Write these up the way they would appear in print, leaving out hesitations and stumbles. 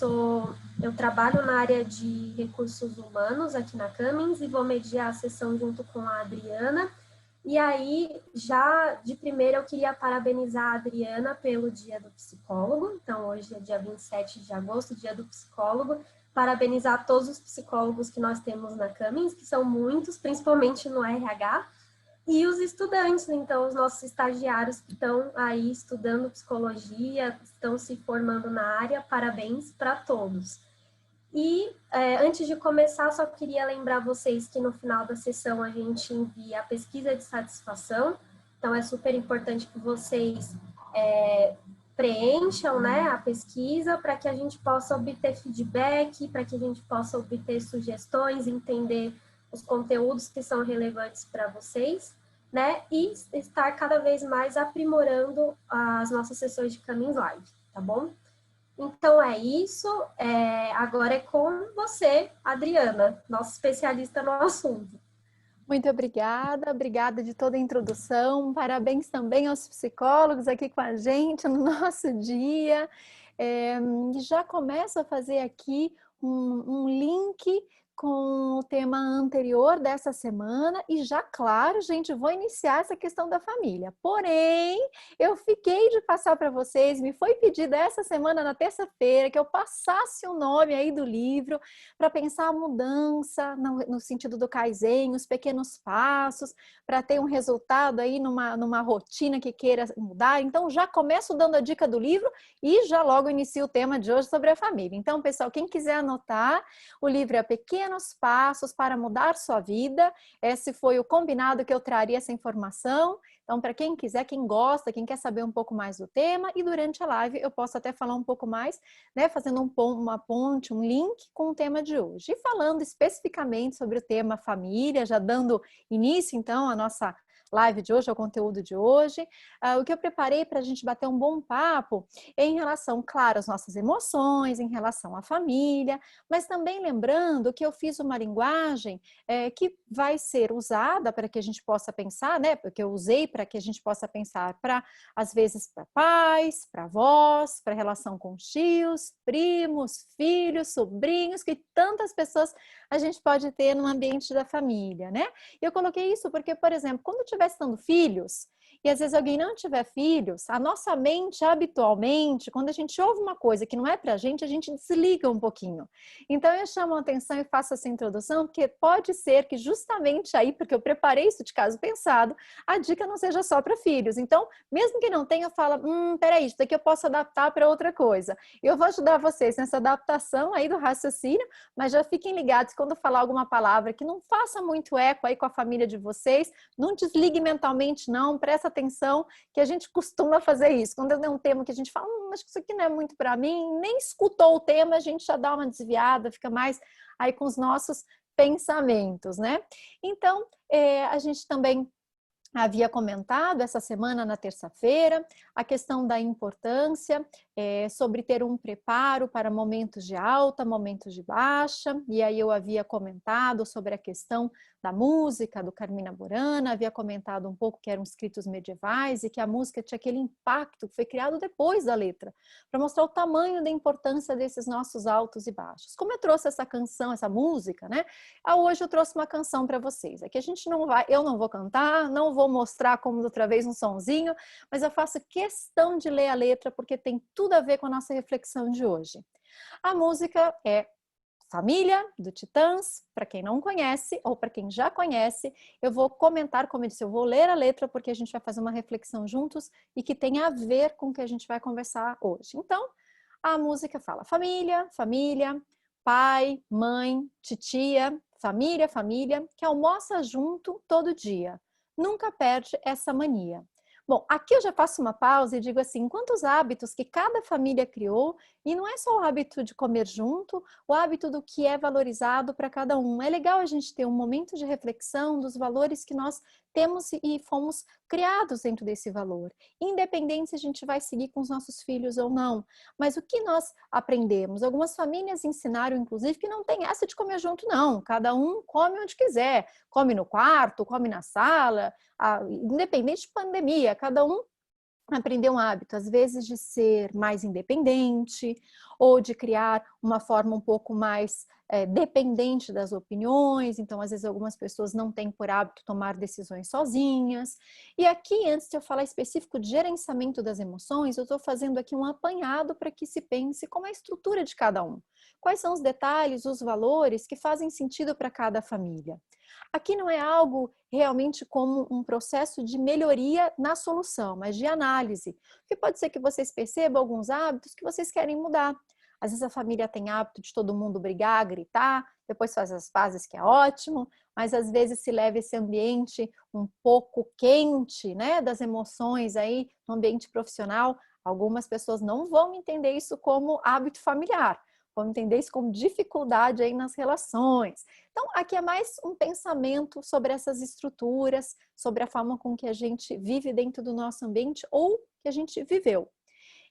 eu trabalho na área de recursos humanos aqui na Cummins e vou mediar a sessão junto com a Adriana. E aí, já de primeira, eu queria parabenizar a Adriana pelo Dia do Psicólogo. Então, hoje é dia 27 de agosto, Dia do Psicólogo. Parabenizar todos os psicólogos que nós temos na Cummins, que são muitos, principalmente no RH. E os estudantes, então, os nossos estagiários que estão aí estudando psicologia, estão se formando na área, parabéns para todos. E antes de começar, só queria lembrar vocês que no final da sessão a gente envia a pesquisa de satisfação, então é super importante que vocês preencham, né, a pesquisa para que a gente possa obter feedback, para que a gente possa obter sugestões, entender os conteúdos que são relevantes para vocês, né, e estar cada vez mais aprimorando as nossas sessões de Cummins Live, tá bom? Então é isso, agora é com você, Adriana, nossa especialista no assunto. Muito obrigada, obrigada de toda a introdução, parabéns também aos psicólogos aqui com a gente no nosso dia. Já começo a fazer aqui um link com o tema anterior dessa semana e já, claro, gente, vou iniciar essa questão da família. Porém, eu fiquei de passar para vocês, me foi pedido essa semana, na terça-feira, que eu passasse o nome aí do livro para pensar a mudança no sentido do Kaizen, os pequenos passos, para ter um resultado aí numa rotina que queira mudar. Então, já começo dando a dica do livro e já logo inicio o tema de hoje sobre a família. Então, pessoal, quem quiser anotar, o livro é Pequenos Passos para Mudar Sua Vida. Esse foi o combinado que eu traria essa informação. Então, para quem quiser, quem gosta, quem quer saber um pouco mais do tema, e durante a live eu posso até falar um pouco mais, né, fazendo uma ponte, um link com o tema de hoje. E falando especificamente sobre o tema família, já dando início, então, à nossa live de hoje, ao conteúdo de hoje. O que eu preparei para a gente bater um bom papo é em relação, claro, às nossas emoções, em relação à família, mas também lembrando que eu fiz uma linguagem que vai ser usada para que a gente possa pensar, né? Porque eu usei para que a gente possa pensar para, às vezes, para pais, para avós, para relação com tios, primos, filhos, sobrinhos, que tantas pessoas a gente pode ter no ambiente da família, né? Eu coloquei isso porque, por exemplo, quando estiver tendo filhos, e às vezes alguém não tiver filhos, a nossa mente habitualmente, quando a gente ouve uma coisa que não é pra gente, a gente desliga um pouquinho. Então eu chamo a atenção e faço essa introdução, porque pode ser que justamente aí, porque eu preparei isso de caso pensado, a dica não seja só para filhos. Então, mesmo que não tenha, fala, peraí, isso daqui eu posso adaptar para outra coisa. Eu vou ajudar vocês nessa adaptação aí do raciocínio, mas já fiquem ligados quando falar alguma palavra que não faça muito eco aí com a família de vocês, não desligue mentalmente não, presta atenção que a gente costuma fazer isso. Quando é um tema que a gente fala, acho que isso aqui não é muito para mim, nem escutou o tema, a gente já dá uma desviada, fica mais aí com os nossos pensamentos, né? Então, a gente também havia comentado essa semana na terça-feira a questão da importância sobre ter um preparo para momentos de alta, momentos de baixa, e aí eu havia comentado sobre a questão da música, do Carmina Burana, havia comentado um pouco que eram escritos medievais e que a música tinha aquele impacto que foi criado depois da letra, para mostrar o tamanho da importância desses nossos altos e baixos. Como eu trouxe essa canção, essa música, né? Hoje eu trouxe uma canção para vocês. Aqui a gente não vai, eu não vou cantar, não vou mostrar como outra vez um sonzinho, mas eu faço questão de ler a letra porque tem tudo a ver com a nossa reflexão de hoje. A música é Família, do Titãs. Para quem não conhece ou para quem já conhece, eu vou comentar, como eu disse, eu vou ler a letra porque a gente vai fazer uma reflexão juntos e que tem a ver com o que a gente vai conversar hoje. Então, a música fala família, família, pai, mãe, titia, família, família, que almoça junto todo dia. Nunca perde essa mania. Bom, aqui eu já faço uma pausa e digo assim, quantos hábitos que cada família criou, e não é só o hábito de comer junto, o hábito do que é valorizado para cada um. É legal a gente ter um momento de reflexão dos valores que nós temos e fomos criados dentro desse valor, independente se a gente vai seguir com os nossos filhos ou não. Mas o que nós aprendemos? Algumas famílias ensinaram, inclusive, que não tem essa de comer junto, não. Cada um come onde quiser, come no quarto, come na sala, independente de pandemia, cada um aprender um hábito, às vezes de ser mais independente ou de criar uma forma um pouco mais dependente das opiniões. Então, às vezes, algumas pessoas não têm por hábito tomar decisões sozinhas. E aqui, antes de eu falar específico de gerenciamento das emoções, eu estou fazendo aqui um apanhado para que se pense como é a estrutura de cada um. Quais são os detalhes, os valores que fazem sentido para cada família. Aqui não é algo realmente como um processo de melhoria na solução, mas de análise. Porque pode ser que vocês percebam alguns hábitos que vocês querem mudar. Às vezes a família tem hábito de todo mundo brigar, gritar, depois faz as pazes, que é ótimo, mas às vezes se leva esse ambiente um pouco quente, né, das emoções aí no ambiente profissional. Algumas pessoas não vão entender isso como hábito familiar, vão entender isso como dificuldade aí nas relações. Então, aqui é mais um pensamento sobre essas estruturas, sobre a forma com que a gente vive dentro do nosso ambiente ou que a gente viveu.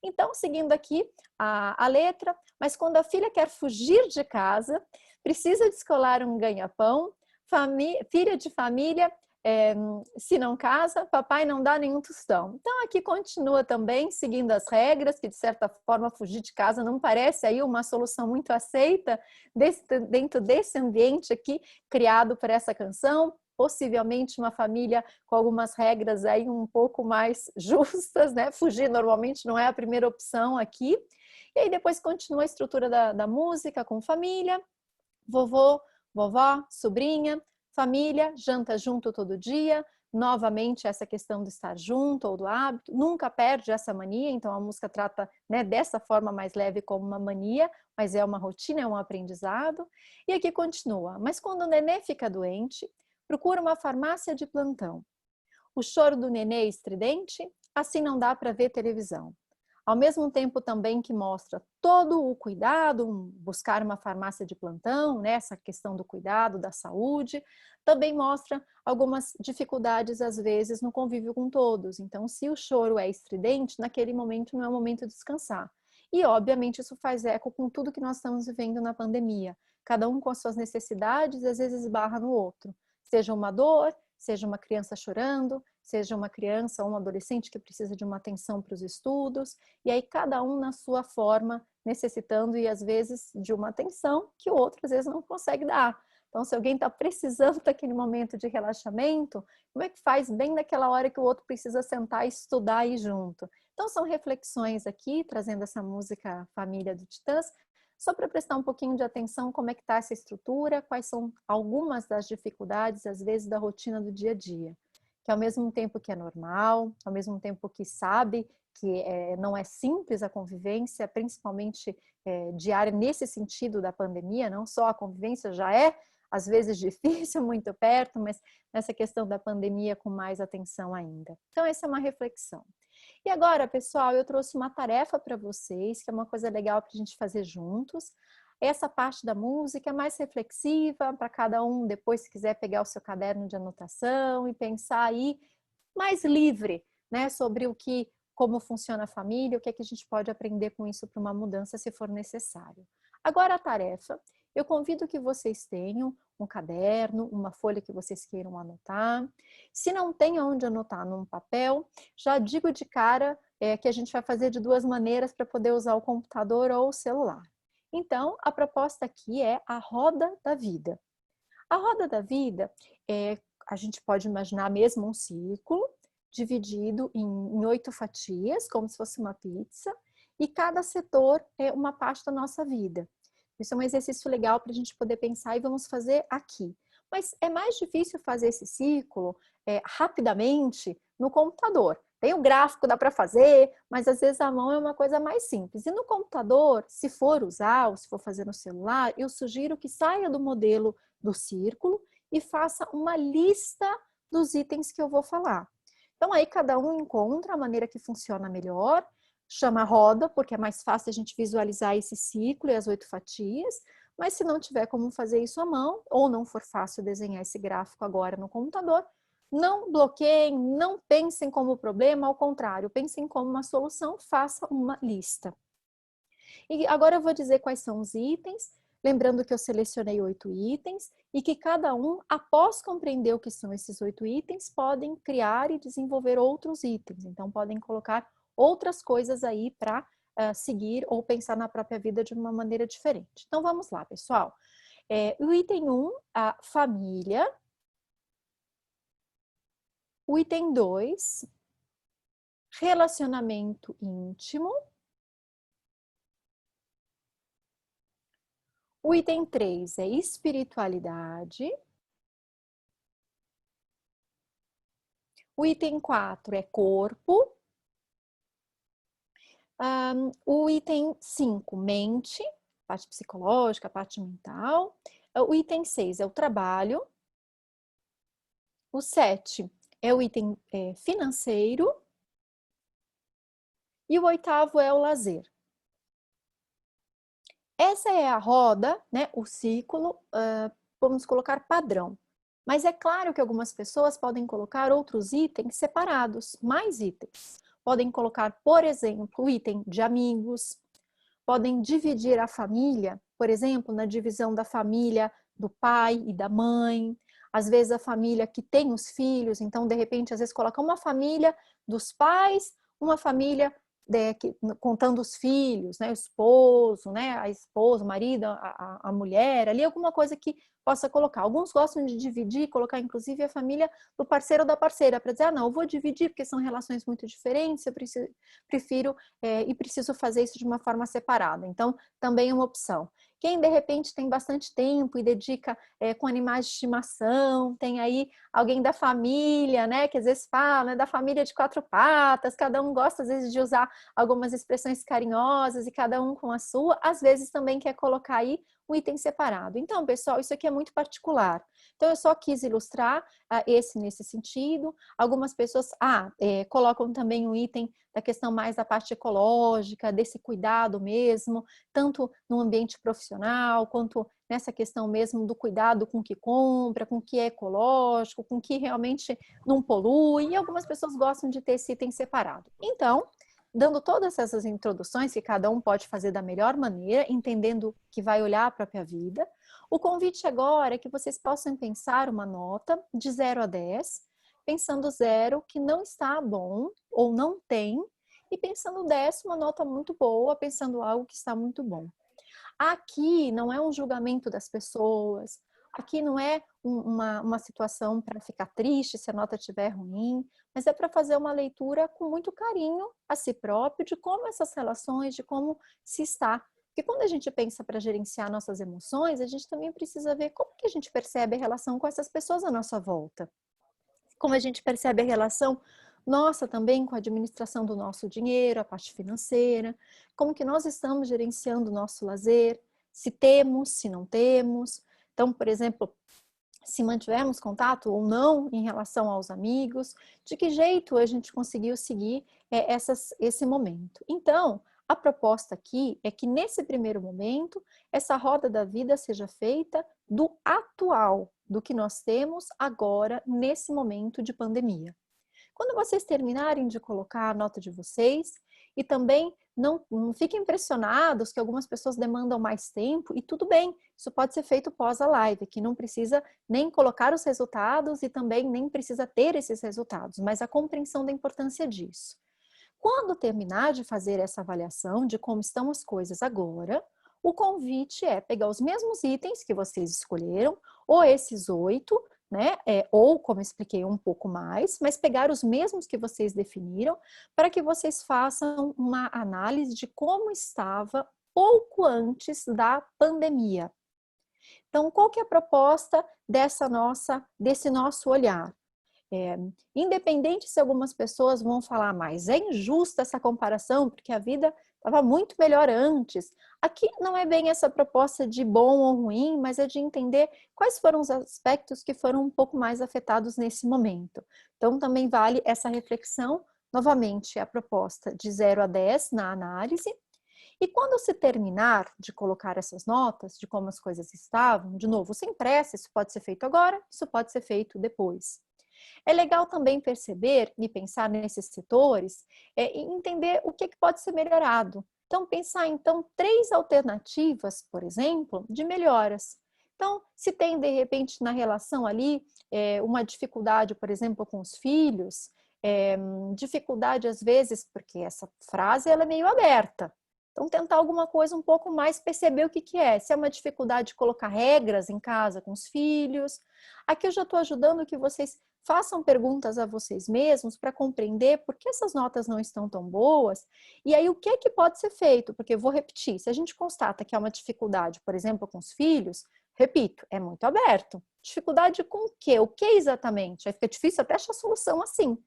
Então, seguindo aqui a letra, mas quando a filha quer fugir de casa, precisa descolar um ganha-pão, filha de família, se não casa, papai não dá nenhum tostão. Então, aqui continua também, seguindo as regras, que de certa forma fugir de casa não parece aí uma solução muito aceita dentro desse ambiente aqui criado por essa canção. Possivelmente uma família com algumas regras aí um pouco mais justas, né? Fugir normalmente não é a primeira opção aqui. E aí depois continua a estrutura da música com família, vovô, vovó, sobrinha, família, janta junto todo dia. Novamente essa questão de estar junto ou do hábito, nunca perde essa mania, então a música trata, né, dessa forma mais leve como uma mania, mas é uma rotina, é um aprendizado. E aqui continua, mas quando o nenê fica doente, procura uma farmácia de plantão. O choro do nenê é estridente, assim não dá para ver televisão. Ao mesmo tempo também que mostra todo o cuidado, buscar uma farmácia de plantão, né, essa questão do cuidado, da saúde, também mostra algumas dificuldades às vezes no convívio com todos. Então, se o choro é estridente, naquele momento não é o momento de descansar. E, obviamente, isso faz eco com tudo que nós estamos vivendo na pandemia. Cada um com as suas necessidades, às vezes esbarra no outro. Seja uma dor, seja uma criança chorando, seja uma criança ou um adolescente que precisa de uma atenção para os estudos, e aí cada um na sua forma, necessitando e às vezes de uma atenção que o outro às vezes não consegue dar. Então, se alguém está precisando daquele momento de relaxamento, como é que faz bem naquela hora que o outro precisa sentar e estudar aí junto? Então, são reflexões aqui, trazendo essa música Família do Titãs, só para prestar um pouquinho de atenção como é que está essa estrutura, quais são algumas das dificuldades, às vezes, da rotina do dia a dia. Que ao mesmo tempo que é normal, ao mesmo tempo que sabe que não é simples a convivência, principalmente diária nesse sentido da pandemia, não só a convivência já é, às vezes, difícil, muito perto, mas nessa questão da pandemia com mais atenção ainda. Então, essa é uma reflexão. E agora, pessoal, eu trouxe uma tarefa para vocês, que é uma coisa legal para a gente fazer juntos. Essa parte da música é mais reflexiva, para cada um, depois, se quiser pegar o seu caderno de anotação e pensar aí mais livre, né, sobre como funciona a família, o que é que a gente pode aprender com isso para uma mudança, se for necessário. Agora a tarefa, eu convido que vocês tenham um caderno, uma folha que vocês queiram anotar. Se não tem onde anotar num papel, já digo de cara que a gente vai fazer de duas maneiras para poder usar o computador ou o celular. Então, a proposta aqui é a roda da vida. A roda da vida, a gente pode imaginar mesmo um círculo, dividido em 8 fatias, como se fosse uma pizza, e cada setor é uma parte da nossa vida. Isso é um exercício legal para a gente poder pensar e vamos fazer aqui. Mas é mais difícil fazer esse círculo rapidamente no computador. Tem o gráfico, dá para fazer, mas às vezes a mão é uma coisa mais simples. E no computador, se for usar ou se for fazer no celular, eu sugiro que saia do modelo do círculo e faça uma lista dos itens que eu vou falar. Então aí cada um encontra a maneira que funciona melhor, chama roda, porque é mais fácil a gente visualizar esse ciclo e as 8 fatias, mas se não tiver como fazer isso à mão, ou não for fácil desenhar esse gráfico agora no computador, não bloqueiem, não pensem como problema, ao contrário, pensem como uma solução, faça uma lista. E agora eu vou dizer quais são os itens, lembrando que eu selecionei 8 itens e que cada um, após compreender o que são esses 8 itens, podem criar e desenvolver outros itens. Então, podem colocar outras coisas aí para seguir ou pensar na própria vida de uma maneira diferente. Então vamos lá, pessoal. O item 1, a família. O item 2, relacionamento íntimo. O item 3 é espiritualidade. O item 4 é corpo. O item 5, mente, parte psicológica, parte mental. O item 6 é o trabalho. O 7 é o item financeiro. E o 8º é o lazer. Essa é a roda, né, o ciclo, vamos colocar padrão. Mas é claro que algumas pessoas podem colocar outros itens separados, mais itens. Podem colocar, por exemplo, o item de amigos, podem dividir a família, por exemplo, na divisão da família do pai e da mãe, às vezes a família que tem os filhos, então de repente às vezes coloca uma família dos pais, uma família contando os filhos, né, o esposo, né, a esposa, o marido, a mulher, ali alguma coisa que possa colocar. Alguns gostam de dividir, colocar inclusive a família do parceiro ou da parceira, para dizer, não, eu vou dividir porque são relações muito diferentes, eu prefiro e preciso fazer isso de uma forma separada. Então, também é uma opção. Quem, de repente, tem bastante tempo e dedica com animais de estimação, tem aí alguém da família, né, que às vezes fala, né, da família de 4 patas, cada um gosta, às vezes, de usar algumas expressões carinhosas e cada um com a sua, às vezes também quer colocar aí um item separado. Então, pessoal, isso aqui é muito particular. Então, eu só quis ilustrar nesse sentido. Algumas pessoas colocam também um item da questão mais da parte ecológica, desse cuidado mesmo, tanto no ambiente profissional, quanto nessa questão mesmo do cuidado com o que compra, com o que é ecológico, com o que realmente não polui, e algumas pessoas gostam de ter esse item separado. Então, dando todas essas introduções que cada um pode fazer da melhor maneira, entendendo que vai olhar a própria vida, o convite agora é que vocês possam pensar uma nota de 0 a 10, pensando 0 que não está bom ou não tem, e pensando 10 uma nota muito boa, pensando algo que está muito bom. Aqui não é um julgamento das pessoas, aqui não é uma situação para ficar triste se a nota estiver ruim, mas é para fazer uma leitura com muito carinho a si próprio de como essas relações, de como se está. Porque quando a gente pensa para gerenciar nossas emoções, a gente também precisa ver como que a gente percebe a relação com essas pessoas à nossa volta. Como a gente percebe a relação nossa também com a administração do nosso dinheiro, a parte financeira, como que nós estamos gerenciando o nosso lazer, se temos, se não temos. Então, por exemplo, se mantivermos contato ou não em relação aos amigos, de que jeito a gente conseguiu seguir esse momento. Então, a proposta aqui é que nesse primeiro momento, essa roda da vida seja feita do atual, do que nós temos agora nesse momento de pandemia. Quando vocês terminarem de colocar a nota de vocês, e também não fiquem impressionados que algumas pessoas demandam mais tempo, e tudo bem, isso pode ser feito pós a live, que não precisa nem colocar os resultados e também nem precisa ter esses resultados, mas a compreensão da importância disso. Quando terminar de fazer essa avaliação de como estão as coisas agora, o convite é pegar os mesmos itens que vocês escolheram, ou esses 8, né? Ou, como expliquei, um pouco mais, mas pegar os mesmos que vocês definiram para que vocês façam uma análise de como estava pouco antes da pandemia. Então, qual que é a proposta desse nosso olhar? Independente se algumas pessoas vão falar, mas é injusta essa comparação, porque a vida estava muito melhor antes. Aqui não é bem essa proposta de bom ou ruim, mas é de entender quais foram os aspectos que foram um pouco mais afetados nesse momento. Então, também vale essa reflexão, novamente, a proposta de 0 a 10 na análise. E quando se terminar de colocar essas notas, de como as coisas estavam, de novo, sem pressa, isso pode ser feito agora, isso pode ser feito depois. É legal também perceber e pensar nesses setores e entender o que pode ser melhorado. Então, pensar, 3 alternativas, por exemplo, de melhoras. Então, se tem, de repente, na relação ali, uma dificuldade, por exemplo, com os filhos, dificuldade às vezes, porque essa frase ela é meio aberta. Então, tentar alguma coisa um pouco mais, perceber o que que é. Se é uma dificuldade de colocar regras em casa com os filhos. Aqui eu já estou ajudando que vocês façam perguntas a vocês mesmos para compreender por que essas notas não estão tão boas. E aí, o que é que pode ser feito? Porque eu vou repetir, se a gente constata que é uma dificuldade, por exemplo, com os filhos, repito, é muito aberto. Dificuldade com o quê? O que exatamente? Aí fica difícil até achar solução assim.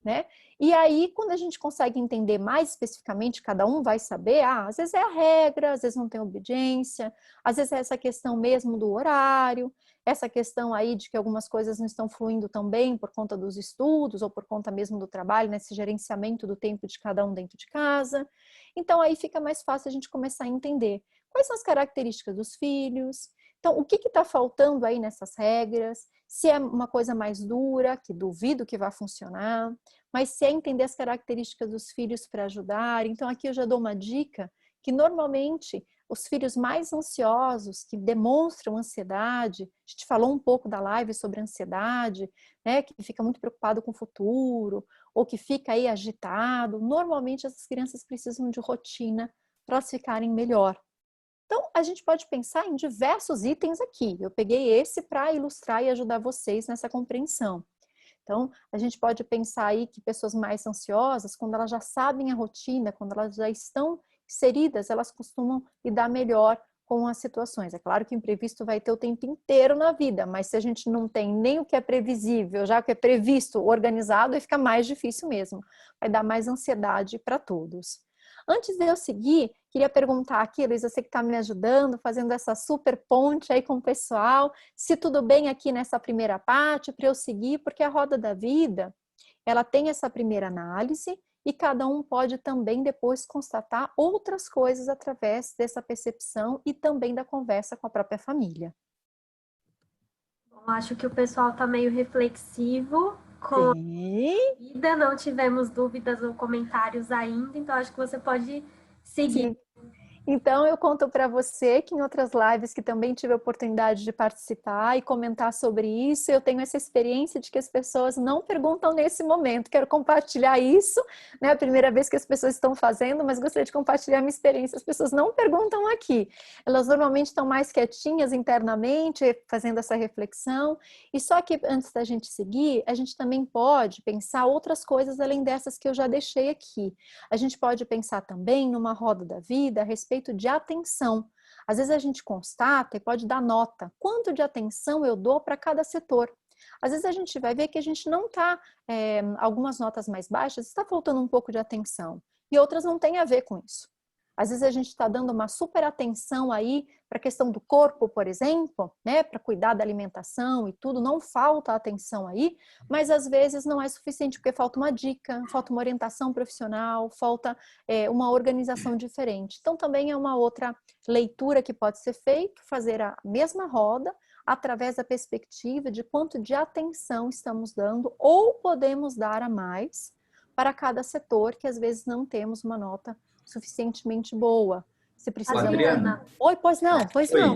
Né? E aí, quando a gente consegue entender mais especificamente, cada um vai saber, às vezes é a regra, às vezes não tem obediência, às vezes é essa questão mesmo do horário, essa questão aí de que algumas coisas não estão fluindo tão bem por conta dos estudos ou por conta mesmo do trabalho, nesse gerenciamento do tempo de cada um dentro de casa. Então, aí fica mais fácil a gente começar a entender quais são as características dos filhos, então, o que está faltando aí nessas regras? Se é uma coisa mais dura, que duvido que vai funcionar, mas se é entender as características dos filhos para ajudar. Então, aqui eu já dou uma dica, que normalmente os filhos mais ansiosos, que demonstram ansiedade, a gente falou um pouco da live sobre ansiedade, né, que fica muito preocupado com o futuro, ou que fica aí agitado, normalmente essas crianças precisam de rotina para elas ficarem melhor. Então, a gente pode pensar em diversos itens aqui. Eu peguei esse para ilustrar e ajudar vocês nessa compreensão. Então, a gente pode pensar aí que pessoas mais ansiosas, quando elas já sabem a rotina, quando elas já estão inseridas, elas costumam lidar melhor com as situações. É claro que o imprevisto vai ter o tempo inteiro na vida, mas se a gente não tem nem o que é previsível, já o que é previsto, organizado, aí fica mais difícil mesmo. Vai dar mais ansiedade para todos. Antes de eu seguir, queria perguntar aqui, Luísa, você que está me ajudando, fazendo essa super ponte aí com o pessoal, se tudo bem aqui nessa primeira parte para eu seguir, porque a roda da vida, ela tem essa primeira análise e cada um pode também depois constatar outras coisas através dessa percepção e também da conversa com a própria família. Bom, acho que o pessoal está meio reflexivo com Sim. a vida, não tivemos dúvidas ou comentários ainda, então acho que você pode seguir. Sim. Então, eu conto para você que em outras lives que também tive a oportunidade de participar e comentar sobre isso, eu tenho essa experiência de que as pessoas não perguntam nesse momento. Quero compartilhar isso, né? É a primeira vez que as pessoas estão fazendo, mas gostaria de compartilhar a minha experiência. As pessoas não perguntam aqui. Elas normalmente estão mais quietinhas internamente, fazendo essa reflexão. E só que antes da gente seguir, a gente também pode pensar outras coisas além dessas que eu já deixei aqui. A gente pode pensar também numa roda da vida a respeito de atenção. Às vezes a gente constata e pode dar nota. Quanto de atenção eu dou para cada setor? Às vezes a gente vai ver que a gente não está, algumas notas mais baixas, está faltando um pouco de atenção. E outras não têm a ver com isso. Às vezes a gente está dando uma super atenção aí para a questão do corpo, por exemplo, né, para cuidar da alimentação e tudo, não falta atenção aí, mas às vezes não é suficiente porque falta uma dica, falta uma orientação profissional, falta uma organização diferente. Então também é uma outra leitura que pode ser feita, fazer a mesma roda através da perspectiva de quanto de atenção estamos dando ou podemos dar a mais para cada setor que às vezes não temos uma nota suficientemente boa. Você precisa... Adriana. Oi, pois não,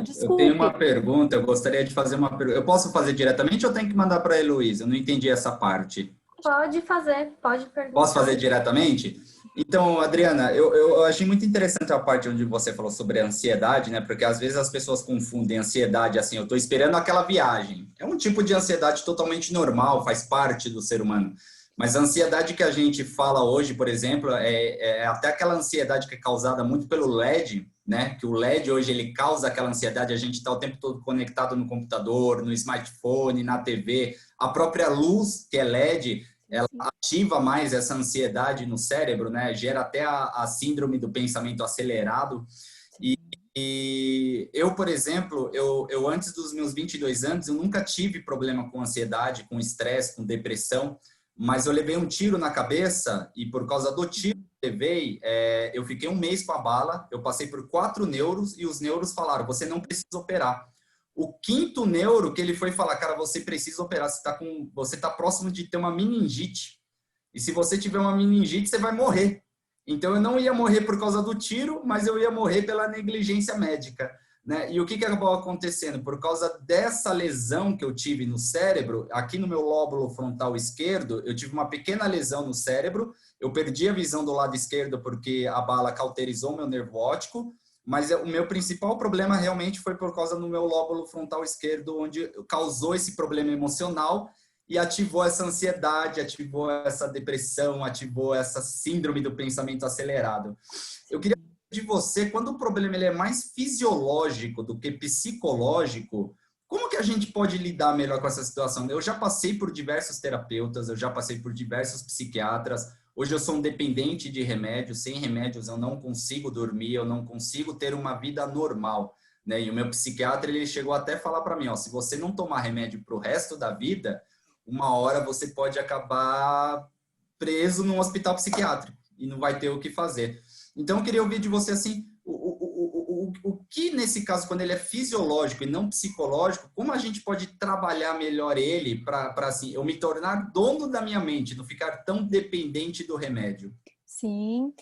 desculpe. Eu tenho uma pergunta, eu gostaria de fazer uma pergunta. Eu posso fazer diretamente ou tenho que mandar para a Heloísa? Eu não entendi essa parte. Pode fazer, pode perguntar. Posso fazer diretamente? Então, Adriana, eu achei muito interessante a parte onde você falou sobre a ansiedade, né? Porque às vezes as pessoas confundem ansiedade assim, eu estou esperando aquela viagem. É um tipo de ansiedade totalmente normal, faz parte do ser humano. Mas a ansiedade que a gente fala hoje, por exemplo, é até aquela ansiedade que é causada muito pelo LED, né? Que o LED hoje ele causa aquela ansiedade, a gente está o tempo todo conectado no computador, no smartphone, na TV. A própria luz, que é LED, ela ativa mais essa ansiedade no cérebro, né? Gera até a síndrome do pensamento acelerado. E eu, por exemplo, eu antes dos meus 22 anos, eu nunca tive problema com ansiedade, com estresse, com depressão. Mas eu levei um tiro na cabeça e por causa do tiro que eu levei, eu fiquei um mês com a bala, eu passei por 4 neuros e os neuros falaram, você não precisa operar. O 5º neuro que ele foi falar, cara, você precisa operar, você tá próximo de ter uma meningite. E se você tiver uma meningite, você vai morrer. Então eu não ia morrer por causa do tiro, mas eu ia morrer pela negligência médica. né? E o que acabou acontecendo? Por causa dessa lesão que eu tive no cérebro, aqui no meu lóbulo frontal esquerdo, eu tive uma pequena lesão no cérebro, eu perdi a visão do lado esquerdo porque a bala cauterizou meu nervo óptico, mas o meu principal problema realmente foi por causa do meu lóbulo frontal esquerdo, onde causou esse problema emocional e ativou essa ansiedade, ativou essa depressão, ativou essa síndrome do pensamento acelerado. Eu queria de você, quando o problema ele é mais fisiológico do que psicológico, como que a gente pode lidar melhor com essa situação? Eu já passei por diversos terapeutas, eu já passei por diversos psiquiatras. Hoje eu sou um dependente de remédios. Sem remédios eu não consigo dormir, eu não consigo ter uma vida normal, né? E o meu psiquiatra ele chegou até a falar para mim, ó, se você não tomar remédio para o resto da vida, uma hora você pode acabar preso num hospital psiquiátrico e não vai ter o que fazer. Então, eu queria ouvir de você, assim, o que, nesse caso, quando ele é fisiológico e não psicológico, como a gente pode trabalhar melhor ele para assim, eu me tornar dono da minha mente, não ficar tão dependente do remédio? Sim,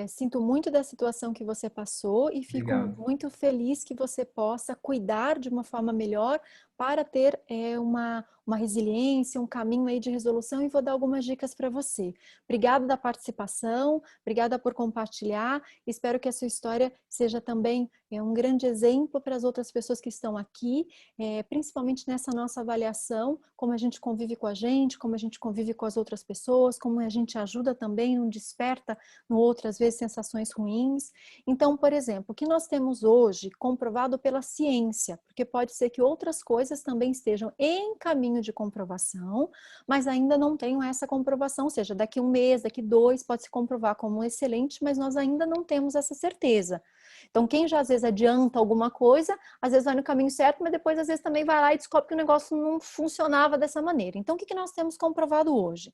sinto muito da situação que você passou e fico Obrigado. muito feliz que você possa cuidar de uma forma melhor para ter uma resiliência, um caminho aí de resolução e vou dar algumas dicas para você. Obrigada da participação, obrigada por compartilhar, espero que a sua história seja também um grande exemplo para as outras pessoas que estão aqui, principalmente nessa nossa avaliação, como a gente convive com a gente, como a gente convive com as outras pessoas, como a gente ajuda também, não desperta no outro, às vezes, sensações ruins. Então, por exemplo, o que nós temos hoje comprovado pela ciência, porque pode ser que outras coisas também estejam em caminho de comprovação, mas ainda não tenham essa comprovação, ou seja, daqui 1 mês, daqui 2, pode se comprovar como excelente, mas nós ainda não temos essa certeza. Então, quem já às vezes adianta alguma coisa, às vezes vai no caminho certo, mas depois às vezes também vai lá e descobre que o negócio não funcionava dessa maneira. Então, o que nós temos comprovado hoje?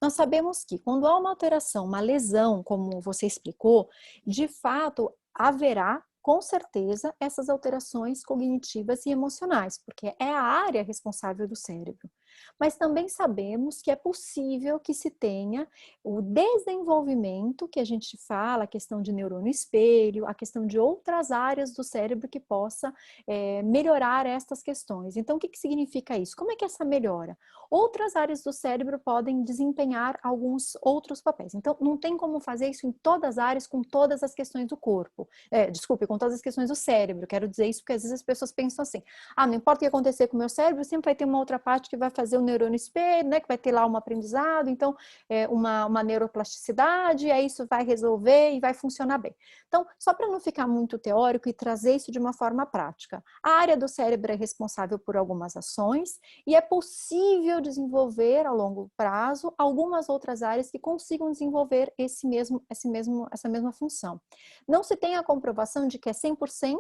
Nós sabemos que quando há uma alteração, uma lesão, como você explicou, de fato haverá com certeza essas alterações cognitivas e emocionais, porque é a área responsável do cérebro. Mas também sabemos que é possível que se tenha o desenvolvimento, que a gente fala, a questão de neurônio espelho, a questão de outras áreas do cérebro que possa melhorar estas questões. Então, o que significa isso? Como é que é essa melhora? Outras áreas do cérebro podem desempenhar alguns outros papéis. Então, não tem como fazer isso em todas as áreas, com todas as questões do corpo. Desculpe, com todas as questões do cérebro. Quero dizer isso porque às vezes as pessoas pensam assim, não importa o que acontecer com o meu cérebro, sempre vai ter uma outra parte que vai fazer o neurônio espelho, né, que vai ter lá um aprendizado, então uma neuroplasticidade, e aí isso vai resolver e vai funcionar bem. Então, só para não ficar muito teórico e trazer isso de uma forma prática, a área do cérebro é responsável por algumas ações e é possível desenvolver a longo prazo algumas outras áreas que consigam desenvolver essa mesma função. Não se tem a comprovação de que é 100%,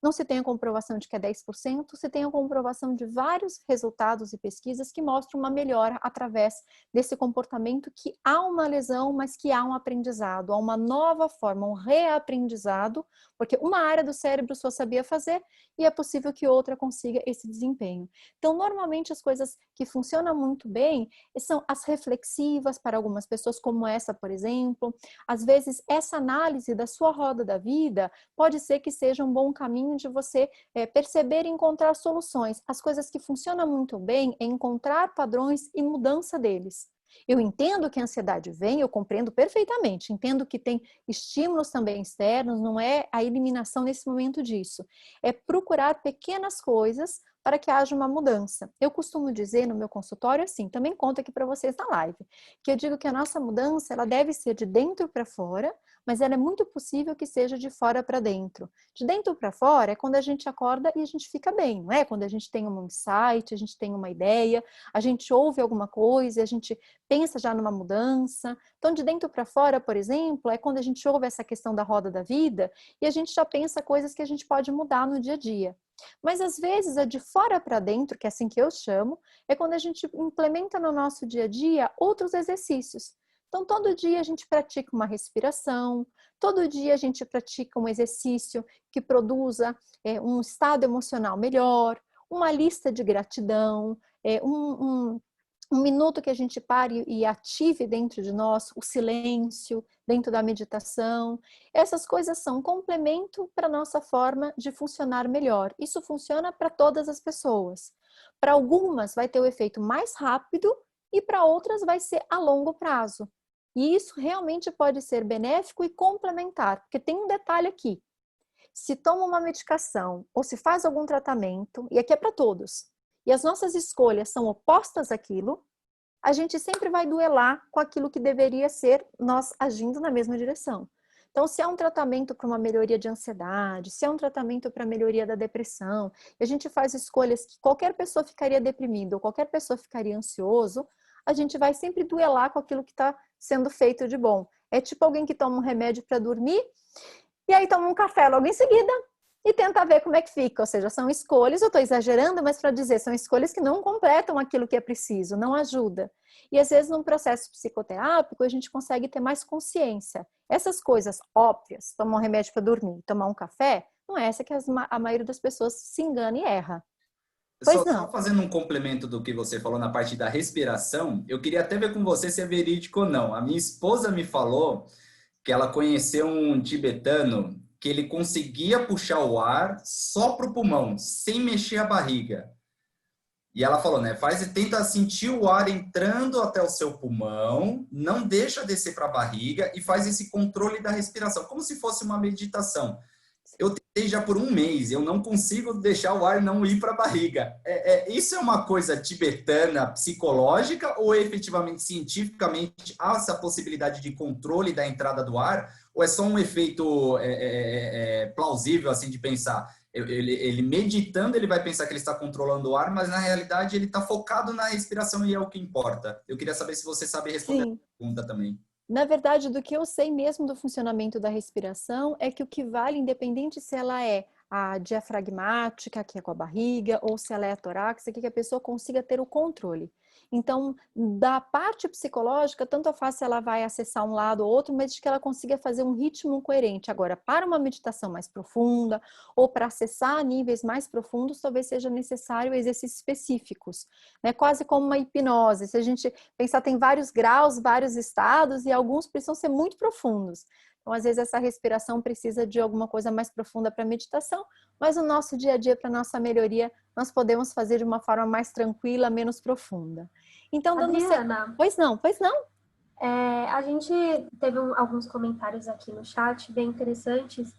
não se tem a comprovação de que é 10%, se tem a comprovação de vários resultados e pesquisas que mostram uma melhora através desse comportamento que há uma lesão, mas que há um aprendizado, há uma nova forma, um reaprendizado, porque uma área do cérebro só sabia fazer e é possível que outra consiga esse desempenho. Então, normalmente as coisas que funcionam muito bem são as reflexivas para algumas pessoas, como essa, por exemplo. Às vezes, essa análise da sua roda da vida pode ser que seja um bom caminho de você perceber e encontrar soluções. As coisas que funcionam muito bem é encontrar padrões e mudança deles. Eu entendo que a ansiedade vem, eu compreendo perfeitamente, entendo que tem estímulos também externos, não é a eliminação nesse momento disso. É procurar pequenas coisas para que haja uma mudança. Eu costumo dizer no meu consultório assim, também conto aqui para vocês na live, que eu digo que a nossa mudança ela deve ser de dentro para fora, mas ela é muito possível que seja de fora para dentro. De dentro para fora é quando a gente acorda e a gente fica bem, não é? Quando a gente tem um insight, a gente tem uma ideia, a gente ouve alguma coisa, a gente pensa já numa mudança. Então, de dentro para fora, por exemplo, é quando a gente ouve essa questão da roda da vida e a gente já pensa coisas que a gente pode mudar no dia a dia. Mas às vezes a de fora para dentro, que é assim que eu chamo, é quando a gente implementa no nosso dia a dia outros exercícios. Então, todo dia a gente pratica uma respiração, todo dia a gente pratica um exercício que produza um estado emocional melhor, uma lista de gratidão, um minuto que a gente pare e ative dentro de nós o silêncio, dentro da meditação. Essas coisas são um complemento para a nossa forma de funcionar melhor. Isso funciona para todas as pessoas. Para algumas vai ter o efeito mais rápido e para outras vai ser a longo prazo. E isso realmente pode ser benéfico e complementar, porque tem um detalhe aqui. Se toma uma medicação ou se faz algum tratamento, e aqui é para todos, e as nossas escolhas são opostas àquilo, a gente sempre vai duelar com aquilo que deveria ser nós agindo na mesma direção. Então, se é um tratamento para uma melhoria de ansiedade, se é um tratamento para melhoria da depressão, e a gente faz escolhas que qualquer pessoa ficaria deprimida ou qualquer pessoa ficaria ansioso, a gente vai sempre duelar com aquilo que está sendo feito de bom. É tipo alguém que toma um remédio para dormir e aí toma um café logo em seguida e tenta ver como é que fica. Ou seja, são escolhas, eu estou exagerando, mas para dizer, são escolhas que não completam aquilo que é preciso, não ajuda. E às vezes num processo psicoterápico a gente consegue ter mais consciência. Essas coisas óbvias, tomar um remédio para dormir, tomar um café, não é essa que a maioria das pessoas se engana e erra. Pois Só não. fazendo um complemento do que você falou na parte da respiração, eu queria até ver com você se é verídico ou não. A minha esposa me falou que ela conheceu um tibetano que ele conseguia puxar o ar só para o pulmão, sem mexer a barriga. E ela falou, né? Tenta sentir o ar entrando até o seu pulmão, não deixa descer para a barriga e faz esse controle da respiração, como se fosse uma meditação. Eu tentei já por um mês, eu não consigo deixar o ar não ir para a barriga. Isso é uma coisa tibetana, psicológica, ou efetivamente, cientificamente, há essa possibilidade de controle da entrada do ar? Ou é só um efeito plausível, assim, de pensar? Ele meditando, ele vai pensar que ele está controlando o ar, mas na realidade ele está focado na respiração e é o que importa. Eu queria saber se você sabe responder Sim. a pergunta também. Na verdade, do que eu sei mesmo do funcionamento da respiração é que o que vale, independente se ela é a diafragmática, que é com a barriga, ou se ela é a torácica, que a pessoa consiga ter o controle. Então, da parte psicológica, tanto faz se ela vai acessar um lado ou outro, mas de que ela consiga fazer um ritmo coerente. Agora, para uma meditação mais profunda, ou para acessar níveis mais profundos, talvez seja necessário exercícios específicos, né? Quase como uma hipnose. Se a gente pensar, tem vários graus, vários estados, e alguns precisam ser muito profundos. Então, às vezes, essa respiração precisa de alguma coisa mais profunda para a meditação, mas no nosso dia a dia, para a nossa melhoria, nós podemos fazer de uma forma mais tranquila, menos profunda. Então, Adriana, Pois não, pois não. a gente teve alguns comentários aqui no chat bem interessantes.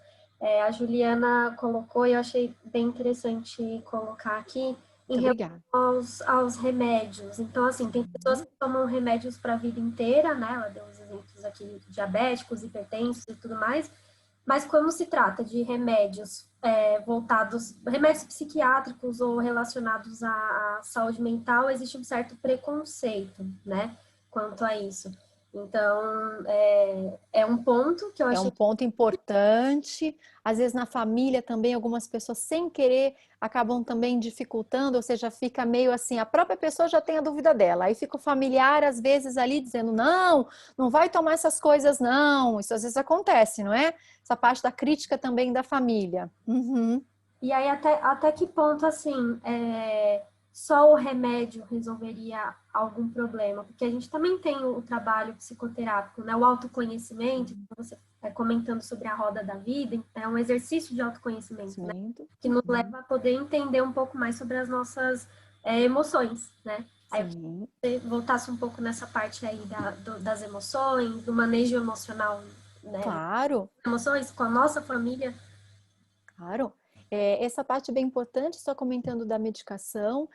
A Juliana colocou e eu achei bem interessante colocar aqui em Muito obrigada. relação aos remédios. Então, assim, tem pessoas que tomam remédios para a vida inteira, né? Ela deu os exemplos aqui, diabéticos, hipertensos e tudo mais. Mas quando se trata de remédios voltados, remédios psiquiátricos ou relacionados à saúde mental, existe um certo preconceito, né? Quanto a isso. Então, é um ponto que eu É achei. um ponto importante. Às vezes na família também algumas pessoas sem querer acabam também dificultando, ou seja, fica meio assim, a própria pessoa já tem a dúvida dela. Aí fica o familiar às vezes ali dizendo, não, não vai tomar essas coisas não. Isso às vezes acontece, não é? Essa parte da crítica também da família. Uhum. E aí, até que ponto, assim, só o remédio resolveria algum problema? Porque a gente também tem o trabalho psicoterápico, né? O autoconhecimento, você comentando sobre a roda da vida, é um exercício de autoconhecimento, né? Que nos leva a poder entender um pouco mais sobre as nossas emoções, né? Aí, Sim. você voltasse um pouco nessa parte aí das emoções, do manejo emocional, né? Claro. Emoções com a nossa família. Claro. Essa parte é bem importante, só comentando da medicação,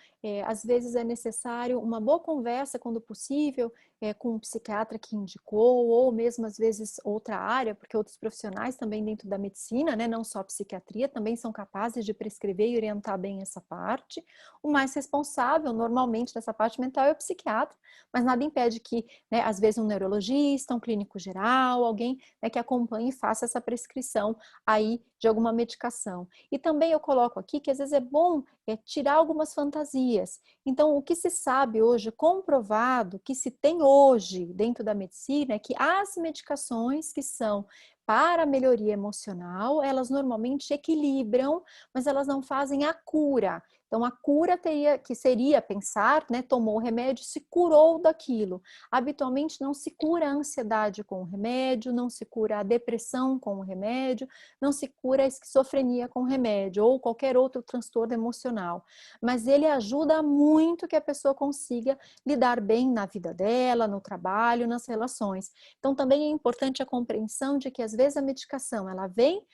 às vezes é necessário uma boa conversa, quando possível, com um psiquiatra que indicou, ou mesmo às vezes outra área, porque outros profissionais também dentro da medicina, né, não só a psiquiatria, também são capazes de prescrever e orientar bem essa parte. O mais responsável, normalmente, dessa parte mental é o psiquiatra, mas nada impede que, né, às vezes um neurologista, um clínico geral, alguém, né, que acompanhe e faça essa prescrição aí de alguma medicação. E também eu coloco aqui que às vezes é bom tirar algumas fantasias. Então, o que se sabe hoje, comprovado, que se tem hoje dentro da medicina, é que as medicações que são para a melhoria emocional, elas normalmente equilibram, mas elas não fazem a cura. Então, a cura teria que seria pensar, né, tomou o remédio, se curou daquilo. Habitualmente não se cura a ansiedade com o remédio, não se cura a depressão com o remédio, não se cura a esquizofrenia com o remédio ou qualquer outro transtorno emocional. Mas ele ajuda muito que a pessoa consiga lidar bem na vida dela, no trabalho, nas relações. Então, também é importante a compreensão de que às vezes a medicação ela vem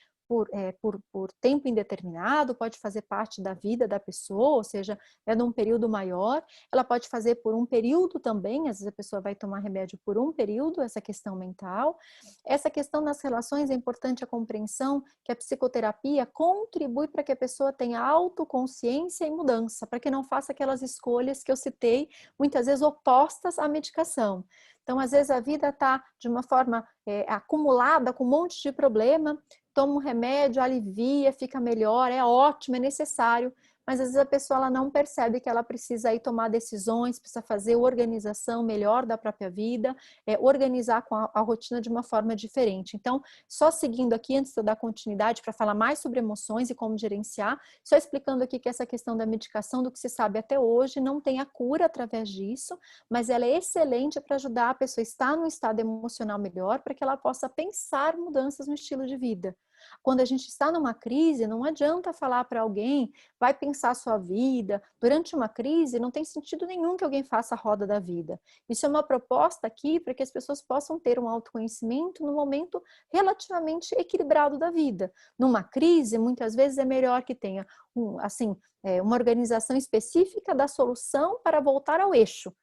por tempo indeterminado, pode fazer parte da vida da pessoa, ou seja, é num período maior, ela pode fazer por um período também, às vezes a pessoa vai tomar remédio por um período, essa questão mental. Essa questão nas relações é importante a compreensão que a psicoterapia contribui para que a pessoa tenha autoconsciência e mudança, para que não faça aquelas escolhas que eu citei, muitas vezes opostas à medicação. Então, às vezes a vida está de uma forma acumulada com um monte de problema, toma um remédio, alivia, fica melhor, é ótimo, é necessário, mas às vezes a pessoa ela não percebe que ela precisa ir tomar decisões, precisa fazer organização melhor da própria vida, organizar com a rotina de uma forma diferente. Então, só seguindo aqui, antes de eu dar continuidade para falar mais sobre emoções e como gerenciar, só explicando aqui que essa questão da medicação, do que se sabe até hoje, não tem a cura através disso, mas ela é excelente para ajudar a pessoa a estar num estado emocional melhor, para que ela possa pensar mudanças no estilo de vida. Quando a gente está numa crise, não adianta falar para alguém, vai pensar a sua vida. Durante uma crise, não tem sentido nenhum que alguém faça a roda da vida. Isso é uma proposta aqui para que as pessoas possam ter um autoconhecimento no momento relativamente equilibrado da vida. Numa crise, muitas vezes é melhor que tenha uma organização específica da solução para voltar ao eixo.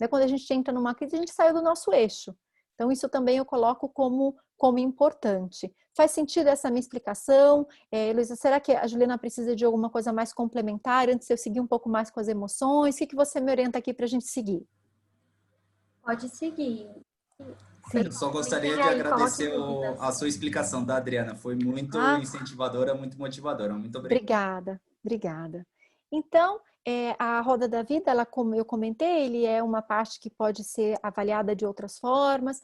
Quando a gente entra numa crise, a gente sai do nosso eixo. Então, isso também eu coloco como importante. Faz sentido essa minha explicação? Luísa, será que a Juliana precisa de alguma coisa mais complementar antes de eu seguir um pouco mais com as emoções? O que você me orienta aqui para a gente seguir? Pode seguir. Eu só gostaria de agradecer a sua explicação, da Adriana. Foi muito incentivadora, muito motivadora. Muito obrigado. Obrigada. Então, a roda da vida, ela, como eu comentei, ele é uma parte que pode ser avaliada de outras formas.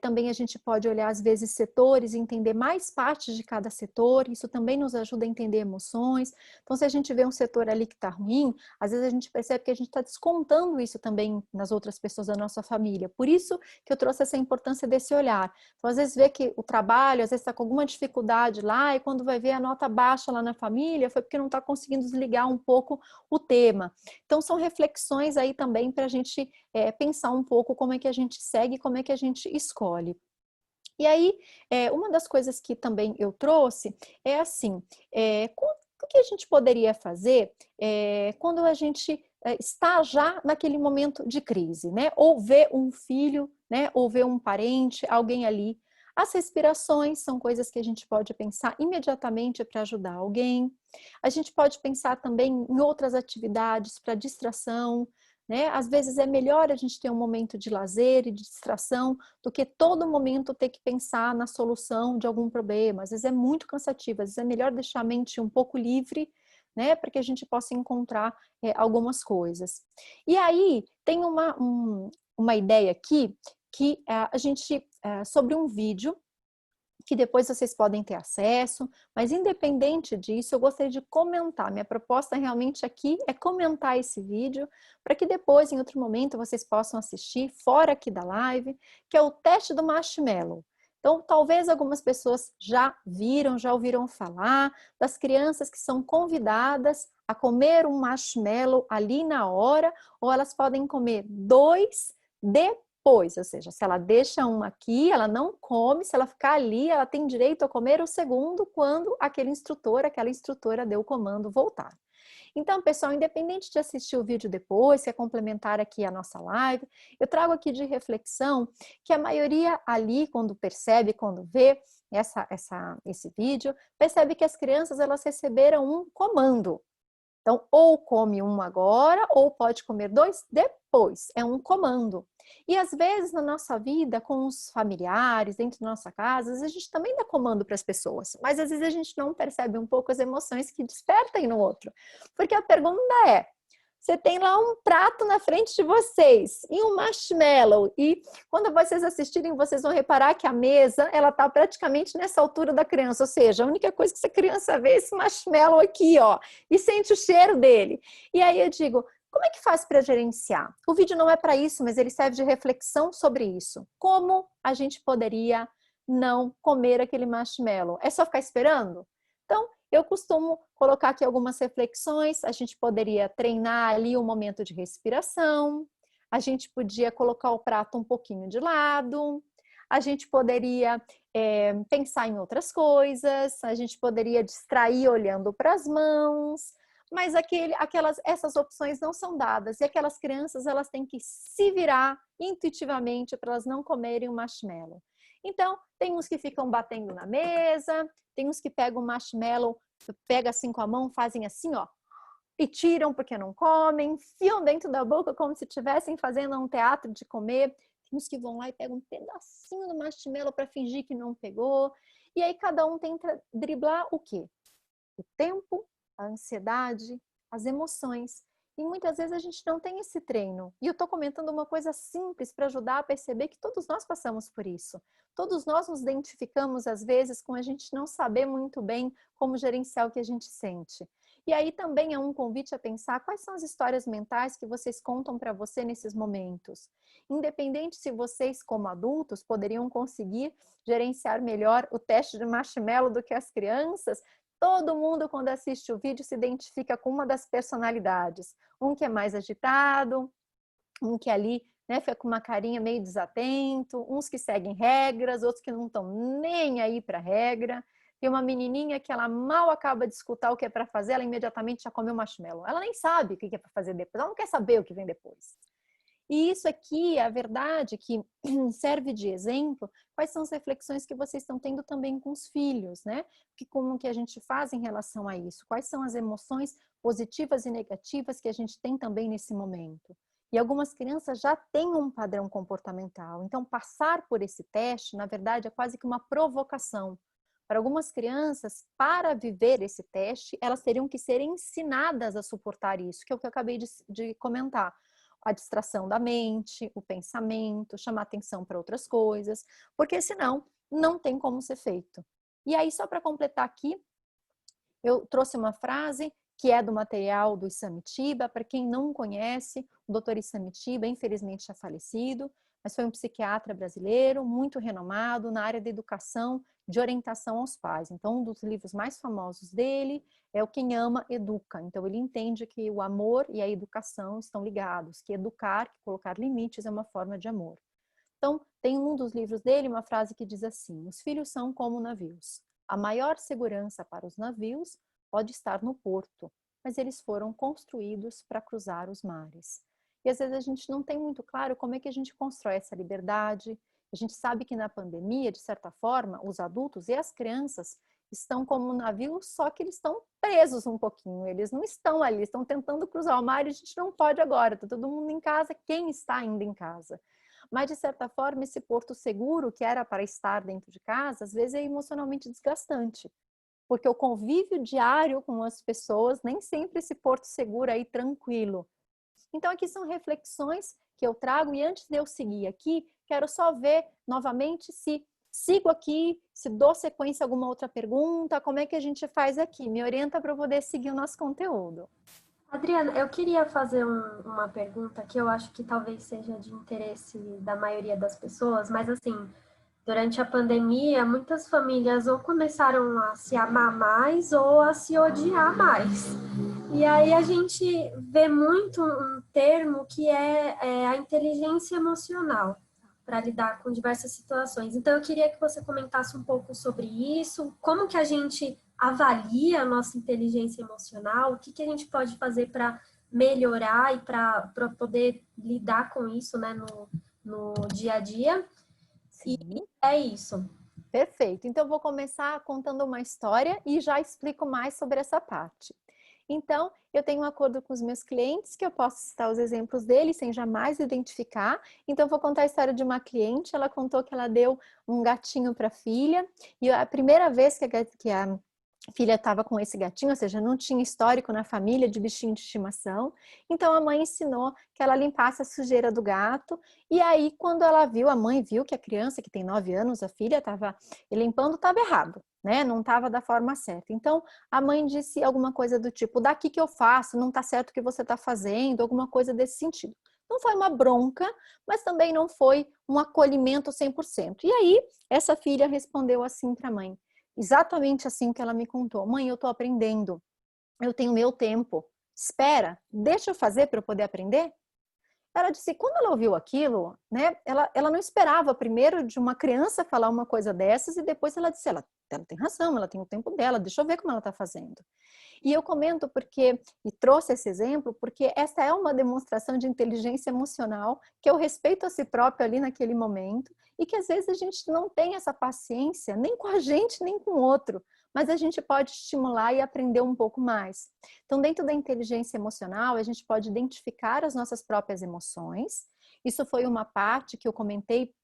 Também a gente pode olhar, às vezes, setores e entender mais partes de cada setor. Isso também nos ajuda a entender emoções. Então, se a gente vê um setor ali que está ruim, às vezes a gente percebe que a gente está descontando isso também nas outras pessoas da nossa família. Por isso que eu trouxe essa importância desse olhar. Então, às vezes vê que o trabalho, às vezes está com alguma dificuldade lá, e quando vai ver a nota baixa lá na família, foi porque não está conseguindo desligar um pouco o tema. Então, são reflexões aí também para a gente pensar um pouco como é que a gente segue, como é que a gente escolhe. E aí, uma das coisas que também eu trouxe é assim, o que a gente poderia fazer quando a gente está já naquele momento de crise, né? Ou vê um filho, né? Ou vê um parente, alguém ali. As respirações são coisas que a gente pode pensar imediatamente para ajudar alguém. A gente pode pensar também em outras atividades para distração, né? Às vezes é melhor a gente ter um momento de lazer e de distração do que todo momento ter que pensar na solução de algum problema. Às vezes é muito cansativo, às vezes é melhor deixar a mente um pouco livre, né? Para que a gente possa encontrar algumas coisas. E aí tem uma ideia aqui que a gente, sobre um vídeo, que depois vocês podem ter acesso, mas independente disso, eu gostaria de comentar. Minha proposta realmente aqui é comentar esse vídeo, para que depois, em outro momento, vocês possam assistir, fora aqui da live, que é o teste do marshmallow. Então, talvez algumas pessoas já viram, já ouviram falar das crianças que são convidadas a comer um marshmallow ali na hora, ou elas podem comer 2 depois, ou seja, se ela deixa um aqui, ela não come, se ela ficar ali, ela tem direito a comer o segundo quando aquela instrutora deu o comando voltar. Então, pessoal, independente de assistir o vídeo depois, se é complementar aqui a nossa live, eu trago aqui de reflexão que a maioria ali, quando percebe, quando vê esse vídeo, percebe que as crianças elas receberam um comando. Então, ou come um agora, ou pode comer 2 depois. É um comando. E às vezes na nossa vida, com os familiares, dentro da nossa casa, a gente também dá comando para as pessoas. Mas às vezes a gente não percebe um pouco as emoções que despertam no outro. Porque a pergunta é, Você tem lá um prato na frente de vocês e um marshmallow. E quando vocês assistirem, vocês vão reparar que a mesa, ela está praticamente nessa altura da criança. Ou seja, a única coisa que essa criança vê é esse marshmallow aqui, ó, e sente o cheiro dele. E aí eu digo, como é que faz para gerenciar? O vídeo não é para isso, mas ele serve de reflexão sobre isso. Como a gente poderia não comer aquele marshmallow? É só ficar esperando? Então, eu costumo colocar aqui algumas reflexões. A gente poderia treinar ali um momento de respiração. A gente podia colocar o prato um pouquinho de lado. A gente poderia pensar em outras coisas. A gente poderia distrair olhando para as mãos. Mas essas opções não são dadas. E aquelas crianças, elas têm que se virar intuitivamente para elas não comerem o marshmallow. Então, tem uns que ficam batendo na mesa, tem uns que pegam o marshmallow, pegam assim com a mão, fazem assim, ó, e tiram porque não comem, enfiam dentro da boca como se estivessem fazendo um teatro de comer. Tem uns que vão lá e pegam um pedacinho do marshmallow para fingir que não pegou. E aí cada um tenta driblar o quê? O tempo, a ansiedade, as emoções. E muitas vezes a gente não tem esse treino. E eu estou comentando uma coisa simples para ajudar a perceber que todos nós passamos por isso. Todos nós nos identificamos, às vezes, com a gente não saber muito bem como gerenciar o que a gente sente. E aí também é um convite a pensar quais são as histórias mentais que vocês contam para você nesses momentos. Independente se vocês, como adultos, poderiam conseguir gerenciar melhor o teste de marshmallow do que as crianças, todo mundo, quando assiste o vídeo, se identifica com uma das personalidades. Um que é mais agitado, um que ali, né, fica com uma carinha meio desatento, uns que seguem regras, outros que não estão nem aí para a regra. Tem uma menininha que ela mal acaba de escutar o que é para fazer, ela imediatamente já comeu marshmallow. Ela nem sabe o que é para fazer depois, ela não quer saber o que vem depois. E isso aqui, a verdade, que serve de exemplo, quais são as reflexões que vocês estão tendo também com os filhos, né? Como que a gente faz em relação a isso? Quais são as emoções positivas e negativas que a gente tem também nesse momento? E algumas crianças já têm um padrão comportamental, então passar por esse teste, na verdade, é quase que uma provocação. Para algumas crianças, para viver esse teste, elas teriam que ser ensinadas a suportar isso, que é o que eu acabei de comentar. A distração da mente, o pensamento, chamar atenção para outras coisas, porque senão não tem como ser feito. E aí, só para completar aqui, eu trouxe uma frase que é do material do Isamitiba. Para quem não conhece, o Dr. Isamitiba, infelizmente, já falecido, mas foi um psiquiatra brasileiro, muito renomado na área da educação, de orientação aos pais. Então, um dos livros mais famosos dele é o Quem Ama, Educa. Então, ele entende que o amor e a educação estão ligados, que educar, que colocar limites é uma forma de amor. Então, tem um dos livros dele uma frase que diz assim: os filhos são como navios. A maior segurança para os navios pode estar no porto, mas eles foram construídos para cruzar os mares. E às vezes a gente não tem muito claro como é que a gente constrói essa liberdade. A gente sabe que na pandemia, de certa forma, os adultos e as crianças estão como um navio, só que eles estão presos um pouquinho. Eles não estão ali, estão tentando cruzar o mar e a gente não pode agora. Está todo mundo em casa, quem está ainda em casa? Mas, de certa forma, esse porto seguro, que era para estar dentro de casa, às vezes é emocionalmente desgastante. Porque o convívio diário com as pessoas, nem sempre esse porto seguro aí tranquilo. Então, aqui são reflexões que eu trago, e antes de eu seguir aqui, quero só ver novamente se sigo aqui, se dou sequência a alguma outra pergunta, como é que a gente faz aqui? Me orienta para eu poder seguir o nosso conteúdo. Adriana, eu queria fazer uma pergunta que eu acho que talvez seja de interesse da maioria das pessoas, mas assim, durante a pandemia, muitas famílias ou começaram a se amar mais ou a se odiar mais. E aí a gente vê muito um termo que é a inteligência emocional, para lidar com diversas situações. Então, eu queria que você comentasse um pouco sobre isso, como que a gente avalia a nossa inteligência emocional, o que que a gente pode fazer para melhorar e para poder lidar com isso, né, no dia a dia. Sim. E é isso. Perfeito. Então, eu vou começar contando uma história e já explico mais sobre essa parte. Então, eu tenho um acordo com os meus clientes que eu posso citar os exemplos deles sem jamais identificar. Então, eu vou contar a história de uma cliente. Ela contou que ela deu um gatinho para a filha e a primeira vez que a filha estava com esse gatinho, ou seja, não tinha histórico na família de bichinho de estimação. Então a mãe ensinou que ela limpasse a sujeira do gato. E aí, quando ela viu, a mãe viu que a criança, que tem 9 anos, a filha estava limpando, estava errado, né? Não estava da forma certa. Então a mãe disse alguma coisa do tipo: daqui que eu faço, não está certo o que você está fazendo, alguma coisa desse sentido. Não foi uma bronca, mas também não foi um acolhimento 100%. E aí, essa filha respondeu assim para a mãe, exatamente assim que ela me contou: mãe, eu estou aprendendo, eu tenho meu tempo, espera, deixa eu fazer para eu poder aprender. Ela disse, quando ela ouviu aquilo, né, ela não esperava primeiro de uma criança falar uma coisa dessas e depois ela disse, ela tem razão, ela tem o tempo dela, deixa eu ver como ela está fazendo. E eu comento e trouxe esse exemplo, porque essa é uma demonstração de inteligência emocional, que é o respeito a si próprio ali naquele momento, e que às vezes a gente não tem essa paciência, nem com a gente, nem com o outro, mas a gente pode estimular e aprender um pouco mais. Então, dentro da inteligência emocional, a gente pode identificar as nossas próprias emoções. Isso foi uma parte que eu comentei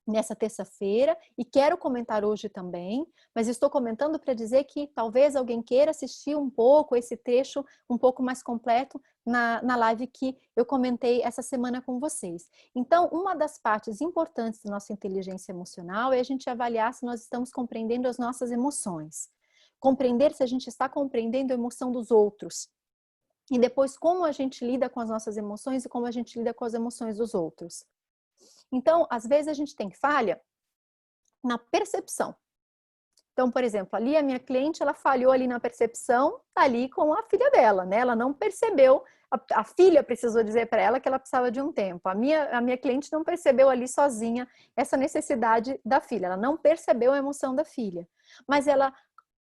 nessa terça-feira e quero comentar hoje também, mas estou comentando para dizer que talvez alguém queira assistir um pouco esse trecho um pouco mais completo na live que eu comentei essa semana com vocês. Então, uma das partes importantes da nossa inteligência emocional é a gente avaliar se nós estamos compreendendo as nossas emoções. Compreender se a gente está compreendendo a emoção dos outros. E depois, como a gente lida com as nossas emoções e como a gente lida com as emoções dos outros. Então, às vezes a gente tem falha na percepção. Então, por exemplo, ali a minha cliente, ela falhou ali na percepção, ali com a filha dela, né? Ela não percebeu, a filha precisou dizer para ela que ela precisava de um tempo. A minha cliente não percebeu ali sozinha essa necessidade da filha, ela não percebeu a emoção da filha. Mas ela,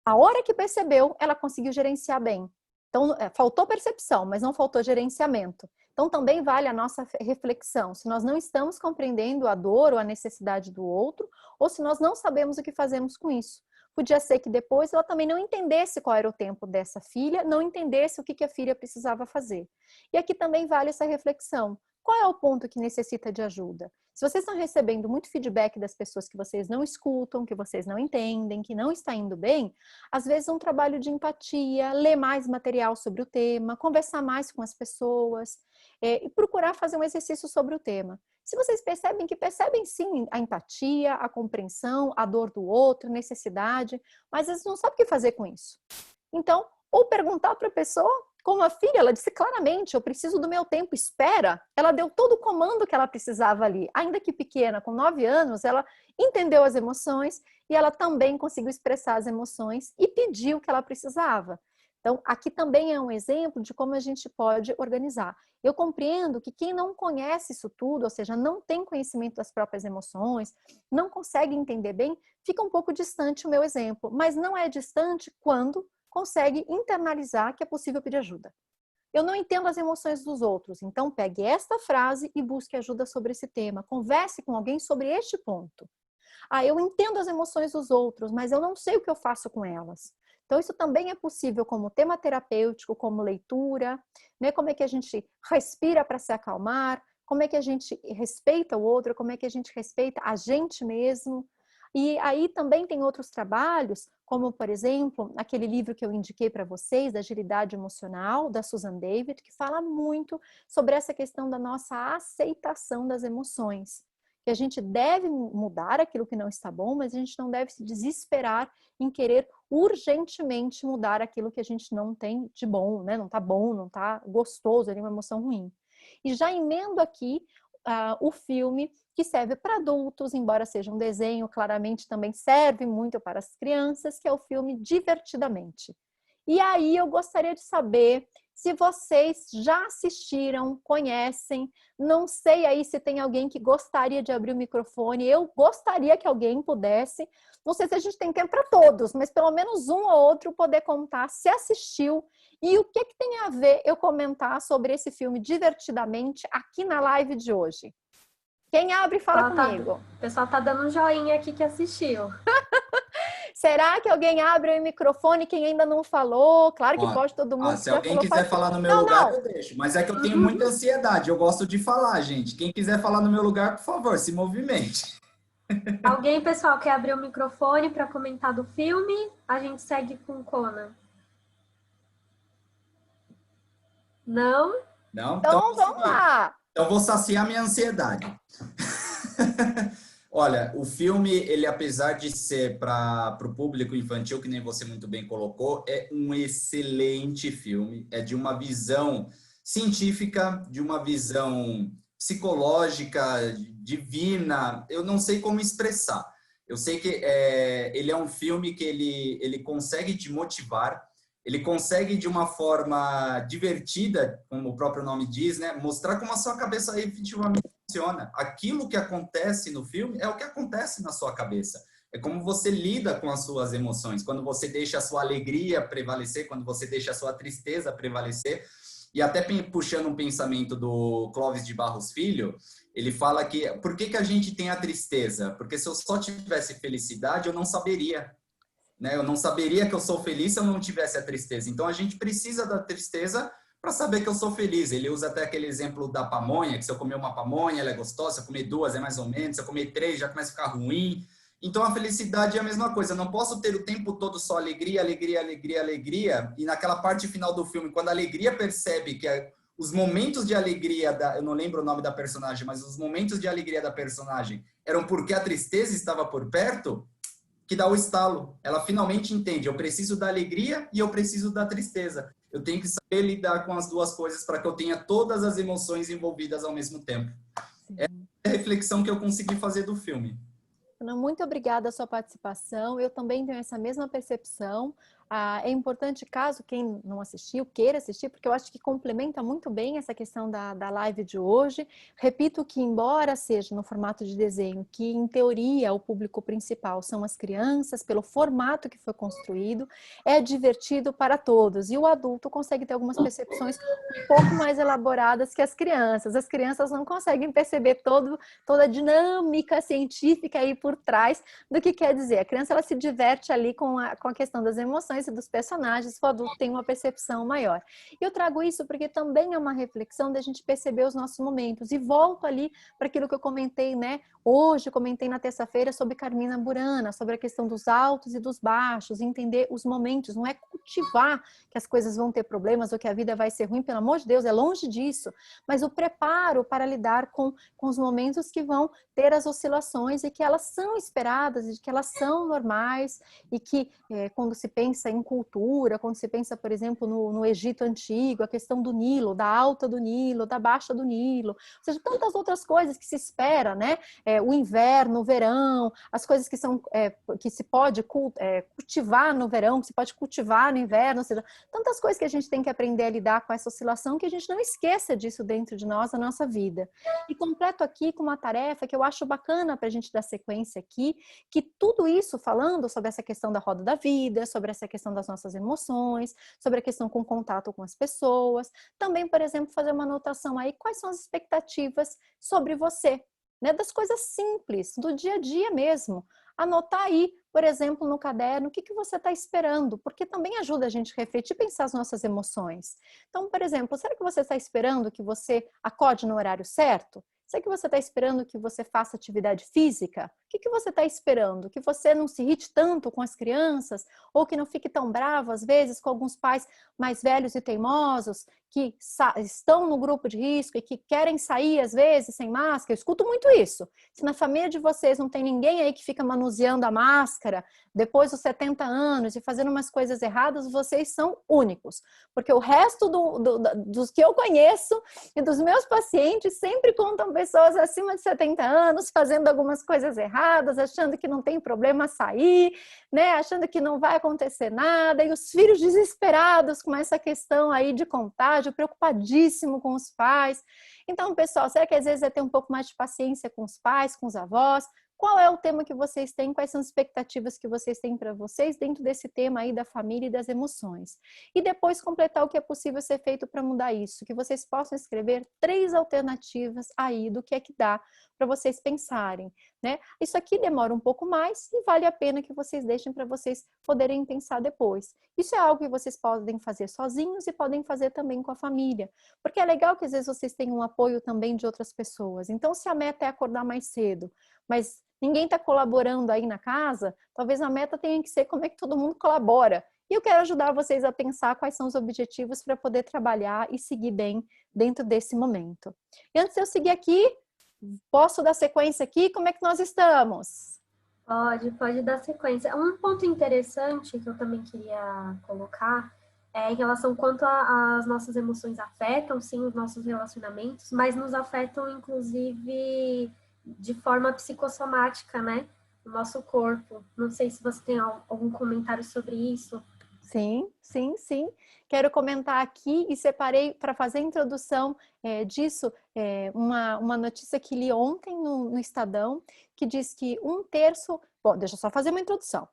a hora que percebeu, ela conseguiu gerenciar bem. Então, faltou percepção, mas não faltou gerenciamento. Então, também vale a nossa reflexão, se nós não estamos compreendendo a dor ou a necessidade do outro, ou se nós não sabemos o que fazemos com isso. Podia ser que depois ela também não entendesse qual era o tempo dessa filha, não entendesse o que a filha precisava fazer. E aqui também vale essa reflexão. Qual é o ponto que necessita de ajuda? Se vocês estão recebendo muito feedback das pessoas que vocês não escutam, que vocês não entendem, que não está indo bem, às vezes um trabalho de empatia, ler mais material sobre o tema, conversar mais com as pessoas e procurar fazer um exercício sobre o tema. Se vocês percebem sim a empatia, a compreensão, a dor do outro, a necessidade, mas às vezes não sabem o que fazer com isso. Então, ou perguntar para a pessoa, como a filha, ela disse claramente, eu preciso do meu tempo, espera. Ela deu todo o comando que ela precisava ali. Ainda que pequena, com 9 anos, ela entendeu as emoções e ela também conseguiu expressar as emoções e pediu o que ela precisava. Então, aqui também é um exemplo de como a gente pode organizar. Eu compreendo que quem não conhece isso tudo, ou seja, não tem conhecimento das próprias emoções, não consegue entender bem, fica um pouco distante o meu exemplo. Mas não é distante quando consegue internalizar que é possível pedir ajuda. Eu não entendo as emoções dos outros, então pegue esta frase e busque ajuda sobre esse tema. Converse com alguém sobre este ponto. Eu entendo as emoções dos outros, mas eu não sei o que eu faço com elas. Então, isso também é possível como tema terapêutico, como leitura, né? Como é que a gente respira para se acalmar, como é que a gente respeita o outro, como é que a gente respeita a gente mesmo. E aí também tem outros trabalhos, como, por exemplo, aquele livro que eu indiquei para vocês, da Agilidade Emocional, da Susan David, que fala muito sobre essa questão da nossa aceitação das emoções. Que a gente deve mudar aquilo que não está bom, mas a gente não deve se desesperar em querer urgentemente mudar aquilo que a gente não tem de bom, né? Não está bom, não está gostoso, é uma emoção ruim. E já emendo aqui o filme que serve para adultos, embora seja um desenho, claramente também serve muito para as crianças, que é o filme Divertidamente. E aí eu gostaria de saber se vocês já assistiram, conhecem, não sei aí se tem alguém que gostaria de abrir o microfone, eu gostaria que alguém pudesse, não sei se a gente tem tempo para todos, mas pelo menos um ou outro poder contar se assistiu e o que tem a ver eu comentar sobre esse filme Divertidamente aqui na live de hoje. Quem abre, fala comigo. O pessoal tá dando um joinha aqui que assistiu. Será que alguém abre o microfone, quem ainda não falou? Claro que pode todo mundo. Se alguém quiser falar no meu lugar, eu deixo. Mas é que eu tenho muita ansiedade, eu gosto de falar, gente. Quem quiser falar no meu lugar, por favor, se movimente. Alguém, pessoal, quer abrir o microfone para comentar do filme? A gente segue com Conan. Não? Não? Então, Então, vamos lá! eu vou saciar minha ansiedade. Olha, o filme, ele apesar de ser para o público infantil, que nem você muito bem colocou, é um excelente filme. É de uma visão científica, de uma visão psicológica, divina. Eu não sei como expressar. Eu sei que ele é um filme que ele consegue te motivar, ele consegue de uma forma divertida, como o próprio nome diz, né, mostrar como a sua cabeça efetivamente funciona. Aquilo que acontece no filme é o que acontece na sua cabeça. É como você lida com as suas emoções, quando você deixa a sua alegria prevalecer, quando você deixa a sua tristeza prevalecer. E até puxando um pensamento do Clóvis de Barros Filho, ele fala que por que a gente tem a tristeza? Porque se eu só tivesse felicidade, eu não saberia. Né? Eu não saberia que eu sou feliz se eu não tivesse a tristeza. Então a gente precisa da tristeza para saber que eu sou feliz. Ele usa até aquele exemplo da pamonha, que se eu comer uma pamonha, ela é gostosa, se eu comer duas é mais ou menos, se eu comer três já começa a ficar ruim. Então a felicidade é a mesma coisa. Eu não posso ter o tempo todo só alegria, alegria, alegria, alegria. E naquela parte final do filme, quando a alegria percebe que os momentos de alegria, eu não lembro o nome da personagem, mas os momentos de alegria da personagem eram porque a tristeza estava por perto, que dá o estalo. Ela finalmente entende, eu preciso da alegria e eu preciso da tristeza. Eu tenho que saber lidar com as duas coisas para que eu tenha todas as emoções envolvidas ao mesmo tempo. Essa Sim. é a reflexão que eu consegui fazer do filme. Ana, muito obrigada a sua participação. Eu também tenho essa mesma percepção. É importante, caso quem não assistiu, queira assistir, porque eu acho que complementa muito bem essa questão da live de hoje. Repito que, embora seja no formato de desenho, que em teoria o público principal são as crianças, pelo formato que foi construído, é divertido para todos. E o adulto consegue ter algumas percepções um pouco mais elaboradas que as crianças. As crianças não conseguem perceber toda a dinâmica científica aí por trás do que quer dizer. A criança ela se diverte ali com a questão das emoções e dos personagens, o adulto tem uma percepção maior. E eu trago isso porque também é uma reflexão da gente perceber os nossos momentos. E volto ali para aquilo que eu comentei, né? Hoje, comentei na terça-feira sobre Carmina Burana, sobre a questão dos altos e dos baixos, entender os momentos, não é cultivar que as coisas vão ter problemas ou que a vida vai ser ruim, pelo amor de Deus, é longe disso, mas o preparo para lidar com os momentos que vão ter as oscilações e que elas são esperadas e que elas são normais e que quando se pensa em cultura, quando se pensa, por exemplo, no Egito Antigo, a questão do Nilo, da alta do Nilo, da baixa do Nilo, ou seja, tantas outras coisas que se espera, né? O inverno, o verão, as coisas que são que se pode cultivar no verão, que se pode cultivar no inverno, ou seja, tantas coisas que a gente tem que aprender a lidar com essa oscilação que a gente não esqueça disso dentro de nós, na nossa vida. E completo aqui com uma tarefa que eu acho bacana para a gente dar sequência aqui, que tudo isso falando sobre essa questão da roda da vida, sobre essa questão das nossas emoções, sobre a questão com contato com as pessoas, também, por exemplo, fazer uma anotação aí, quais são as expectativas sobre você, né, das coisas simples, do dia a dia mesmo. Anotar aí, por exemplo, no caderno, o que você está esperando, porque também ajuda a gente a refletir e pensar as nossas emoções. Então, por exemplo, será que você está esperando que você acorde no horário certo? Será que você está esperando que você faça atividade física? O que você está esperando? Que você não se irrite tanto com as crianças? Ou que não fique tão bravo, às vezes, com alguns pais mais velhos e teimosos que estão no grupo de risco e que querem sair, às vezes, sem máscara? Eu escuto muito isso. Se na família de vocês não tem ninguém aí que fica manuseando a máscara depois dos 70 anos e fazendo umas coisas erradas, vocês são únicos. Porque o resto dos que eu conheço e dos meus pacientes sempre contam pessoas acima de 70 anos fazendo algumas coisas erradas, achando que não tem problema sair, né? Achando que não vai acontecer nada, e os filhos desesperados com essa questão aí de contágio, preocupadíssimo com os pais. Então, pessoal, será que às vezes é ter um pouco mais de paciência com os pais, com os avós? Qual é o tema que vocês têm? Quais são as expectativas que vocês têm para vocês dentro desse tema aí da família e das emoções? E depois completar o que é possível ser feito para mudar isso, que vocês possam escrever 3 alternativas aí do que é que dá para vocês pensarem. né? Isso aqui demora um pouco mais e vale a pena que vocês deixem para vocês poderem pensar depois. Isso é algo que vocês podem fazer sozinhos e podem fazer também com a família, porque é legal que às vezes vocês tenham um apoio também de outras pessoas. Então, se a meta é acordar mais cedo, mas ninguém está colaborando aí na casa, talvez a meta tenha que ser como é que todo mundo colabora. E eu quero ajudar vocês a pensar quais são os objetivos para poder trabalhar e seguir bem dentro desse momento. E antes de eu seguir aqui, posso dar sequência aqui? Como é que nós estamos? Pode dar sequência. Um ponto interessante que eu também queria colocar é em relação quanto as nossas emoções afetam, sim, os nossos relacionamentos, mas nos afetam, inclusive, de forma psicossomática, né? O nosso corpo. Não sei se você tem algum comentário sobre isso. Sim, sim, sim. Quero comentar aqui e separei para fazer a introdução disso uma notícia que li ontem no Estadão, que diz que 1/3... Bom, deixa eu só fazer uma introdução.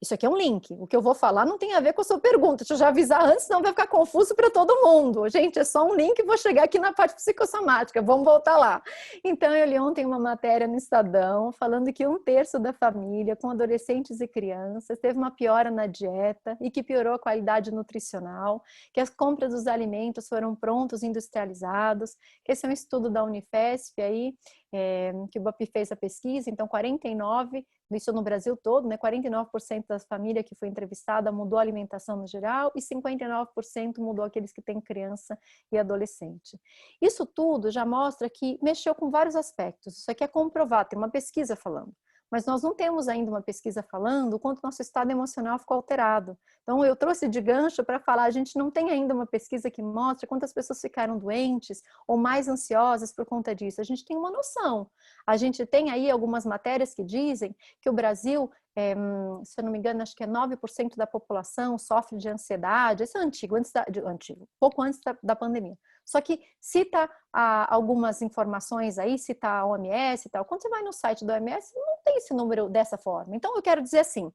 Isso aqui é um link. O que eu vou falar não tem a ver com a sua pergunta. Deixa eu já avisar antes, senão vai ficar confuso para todo mundo. Gente, é só um link e vou chegar aqui na parte psicossomática. Vamos voltar lá. Então, eu li ontem uma matéria no Estadão falando que 1/3 da família, com adolescentes e crianças, teve uma piora na dieta e que piorou a qualidade nutricional, que as compras dos alimentos foram prontos, industrializados, que esse é um estudo da Unifesp aí, que o BOP fez a pesquisa. Então 49, isso no Brasil todo, né? 49% das famílias que foi entrevistada mudou a alimentação no geral e 59% mudou aqueles que têm criança e adolescente. Isso tudo já mostra que mexeu com vários aspectos. Isso aqui é comprovado, tem uma pesquisa falando. Mas nós não temos ainda uma pesquisa falando o quanto nosso estado emocional ficou alterado. Então, eu trouxe de gancho para falar, a gente não tem ainda uma pesquisa que mostre quantas pessoas ficaram doentes ou mais ansiosas por conta disso. A gente tem uma noção. A gente tem aí algumas matérias que dizem que o Brasil, se eu não me engano, acho que é 9% da população sofre de ansiedade. Isso é antigo, pouco antes da pandemia. Só que cita algumas informações aí, cita a OMS e tal. Quando você vai no site da OMS, não tem esse número dessa forma. Então, eu quero dizer assim,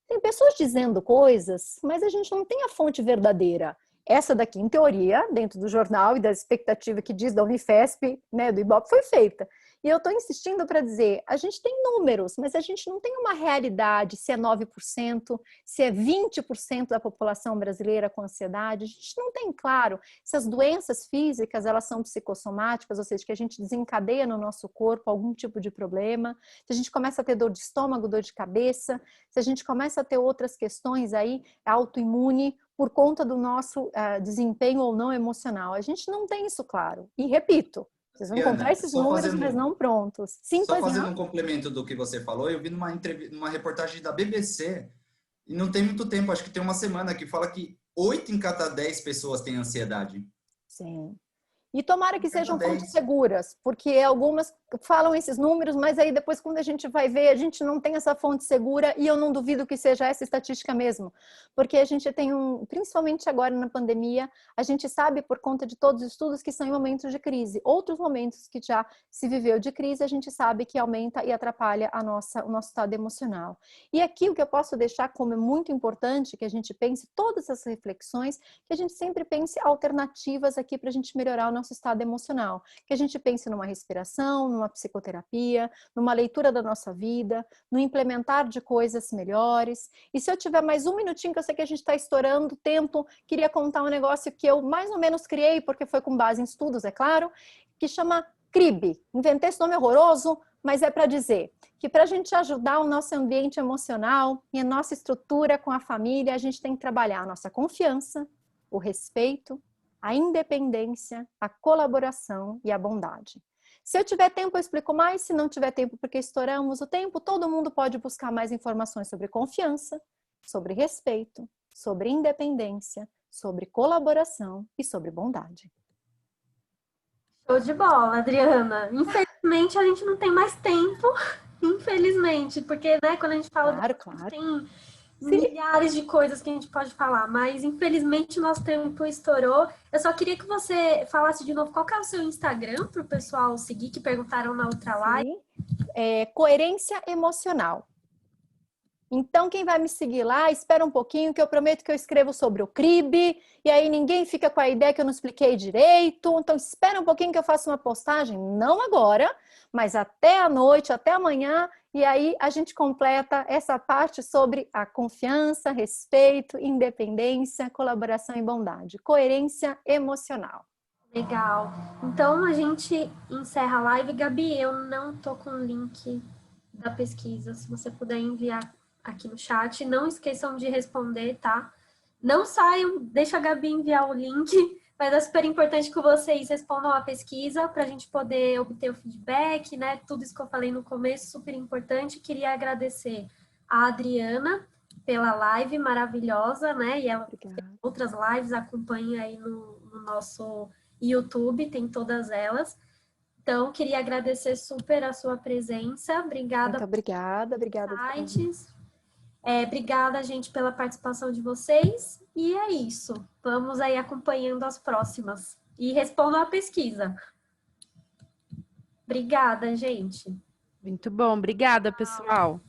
tem pessoas dizendo coisas, mas a gente não tem a fonte verdadeira. Essa daqui, em teoria, dentro do jornal e da expectativa que diz da Unifesp, né, do Ibope, foi feita. E eu estou insistindo para dizer, a gente tem números, mas a gente não tem uma realidade, se é 9%, se é 20% da população brasileira com ansiedade. A gente não tem claro se as doenças físicas, elas são psicossomáticas, ou seja, que a gente desencadeia no nosso corpo algum tipo de problema, se a gente começa a ter dor de estômago, dor de cabeça, se a gente começa a ter outras questões aí, autoimune, por conta do nosso desempenho ou não emocional. A gente não tem isso claro. E repito, vocês vão encontrar esses números, mas não prontos. Sim, só fazendo um complemento do que você falou, eu vi numa reportagem da BBC, e não tem muito tempo, acho que tem uma semana, que fala que 8 em cada 10 pessoas têm ansiedade. Sim. E tomara que sejam fontes seguras, porque algumas falam esses números, mas aí depois quando a gente vai ver, a gente não tem essa fonte segura e eu não duvido que seja essa estatística mesmo. Porque a gente tem principalmente agora na pandemia, a gente sabe por conta de todos os estudos que são em momentos de crise. Outros momentos que já se viveu de crise, a gente sabe que aumenta e atrapalha o nosso estado emocional. E aqui o que eu posso deixar como é muito importante que a gente pense todas essas reflexões, que a gente sempre pense alternativas aqui para a gente melhorar o nosso estado emocional, que a gente pense numa respiração, numa psicoterapia, numa leitura da nossa vida, no implementar de coisas melhores. E se eu tiver mais um minutinho, que eu sei que a gente está estourando o tempo, queria contar um negócio que eu mais ou menos criei, porque foi com base em estudos, é claro, que chama CRIB. Inventei esse nome horroroso, mas é para dizer que para a gente ajudar o nosso ambiente emocional e a nossa estrutura com a família, a gente tem que trabalhar a nossa confiança, o respeito, a independência, a colaboração e a bondade. Se eu tiver tempo, eu explico mais. Se não tiver tempo, porque estouramos o tempo, todo mundo pode buscar mais informações sobre confiança, sobre respeito, sobre independência, sobre colaboração e sobre bondade. Show de bola, Adriana. Infelizmente, a gente não tem mais tempo. Infelizmente, porque, né, quando a gente fala Claro. Tem milhares de coisas que a gente pode falar, mas infelizmente nosso tempo estourou. Eu só queria que você falasse de novo qual que é o seu Instagram para o pessoal seguir, que perguntaram na outra live. Coerência emocional. Então, quem vai me seguir lá, espera um pouquinho que eu prometo que eu escrevo sobre o CRIB, e aí ninguém fica com a ideia que eu não expliquei direito. Então, espera um pouquinho que eu faço uma postagem, não agora, mas até a noite, até amanhã, e aí a gente completa essa parte sobre a confiança, respeito, independência, colaboração e bondade, coerência emocional. Legal. Então, a gente encerra a live. Gabi, eu não tô com o link da pesquisa, se você puder enviar aqui no chat. Não esqueçam de responder, tá? Não saiam, deixa a Gabi enviar o link, mas é super importante que vocês respondam a pesquisa para a gente poder obter o feedback, né? Tudo isso que eu falei no começo, super importante. Queria agradecer a Adriana pela live maravilhosa, né? E ela tem outras lives, acompanha aí no nosso YouTube, tem todas elas. Então, queria agradecer super a sua presença. Obrigada. Muito obrigada, obrigada. Obrigada, gente, pela participação de vocês. E é isso. Vamos aí acompanhando as próximas. E respondam a pesquisa. Obrigada, gente. Muito bom. Obrigada, pessoal.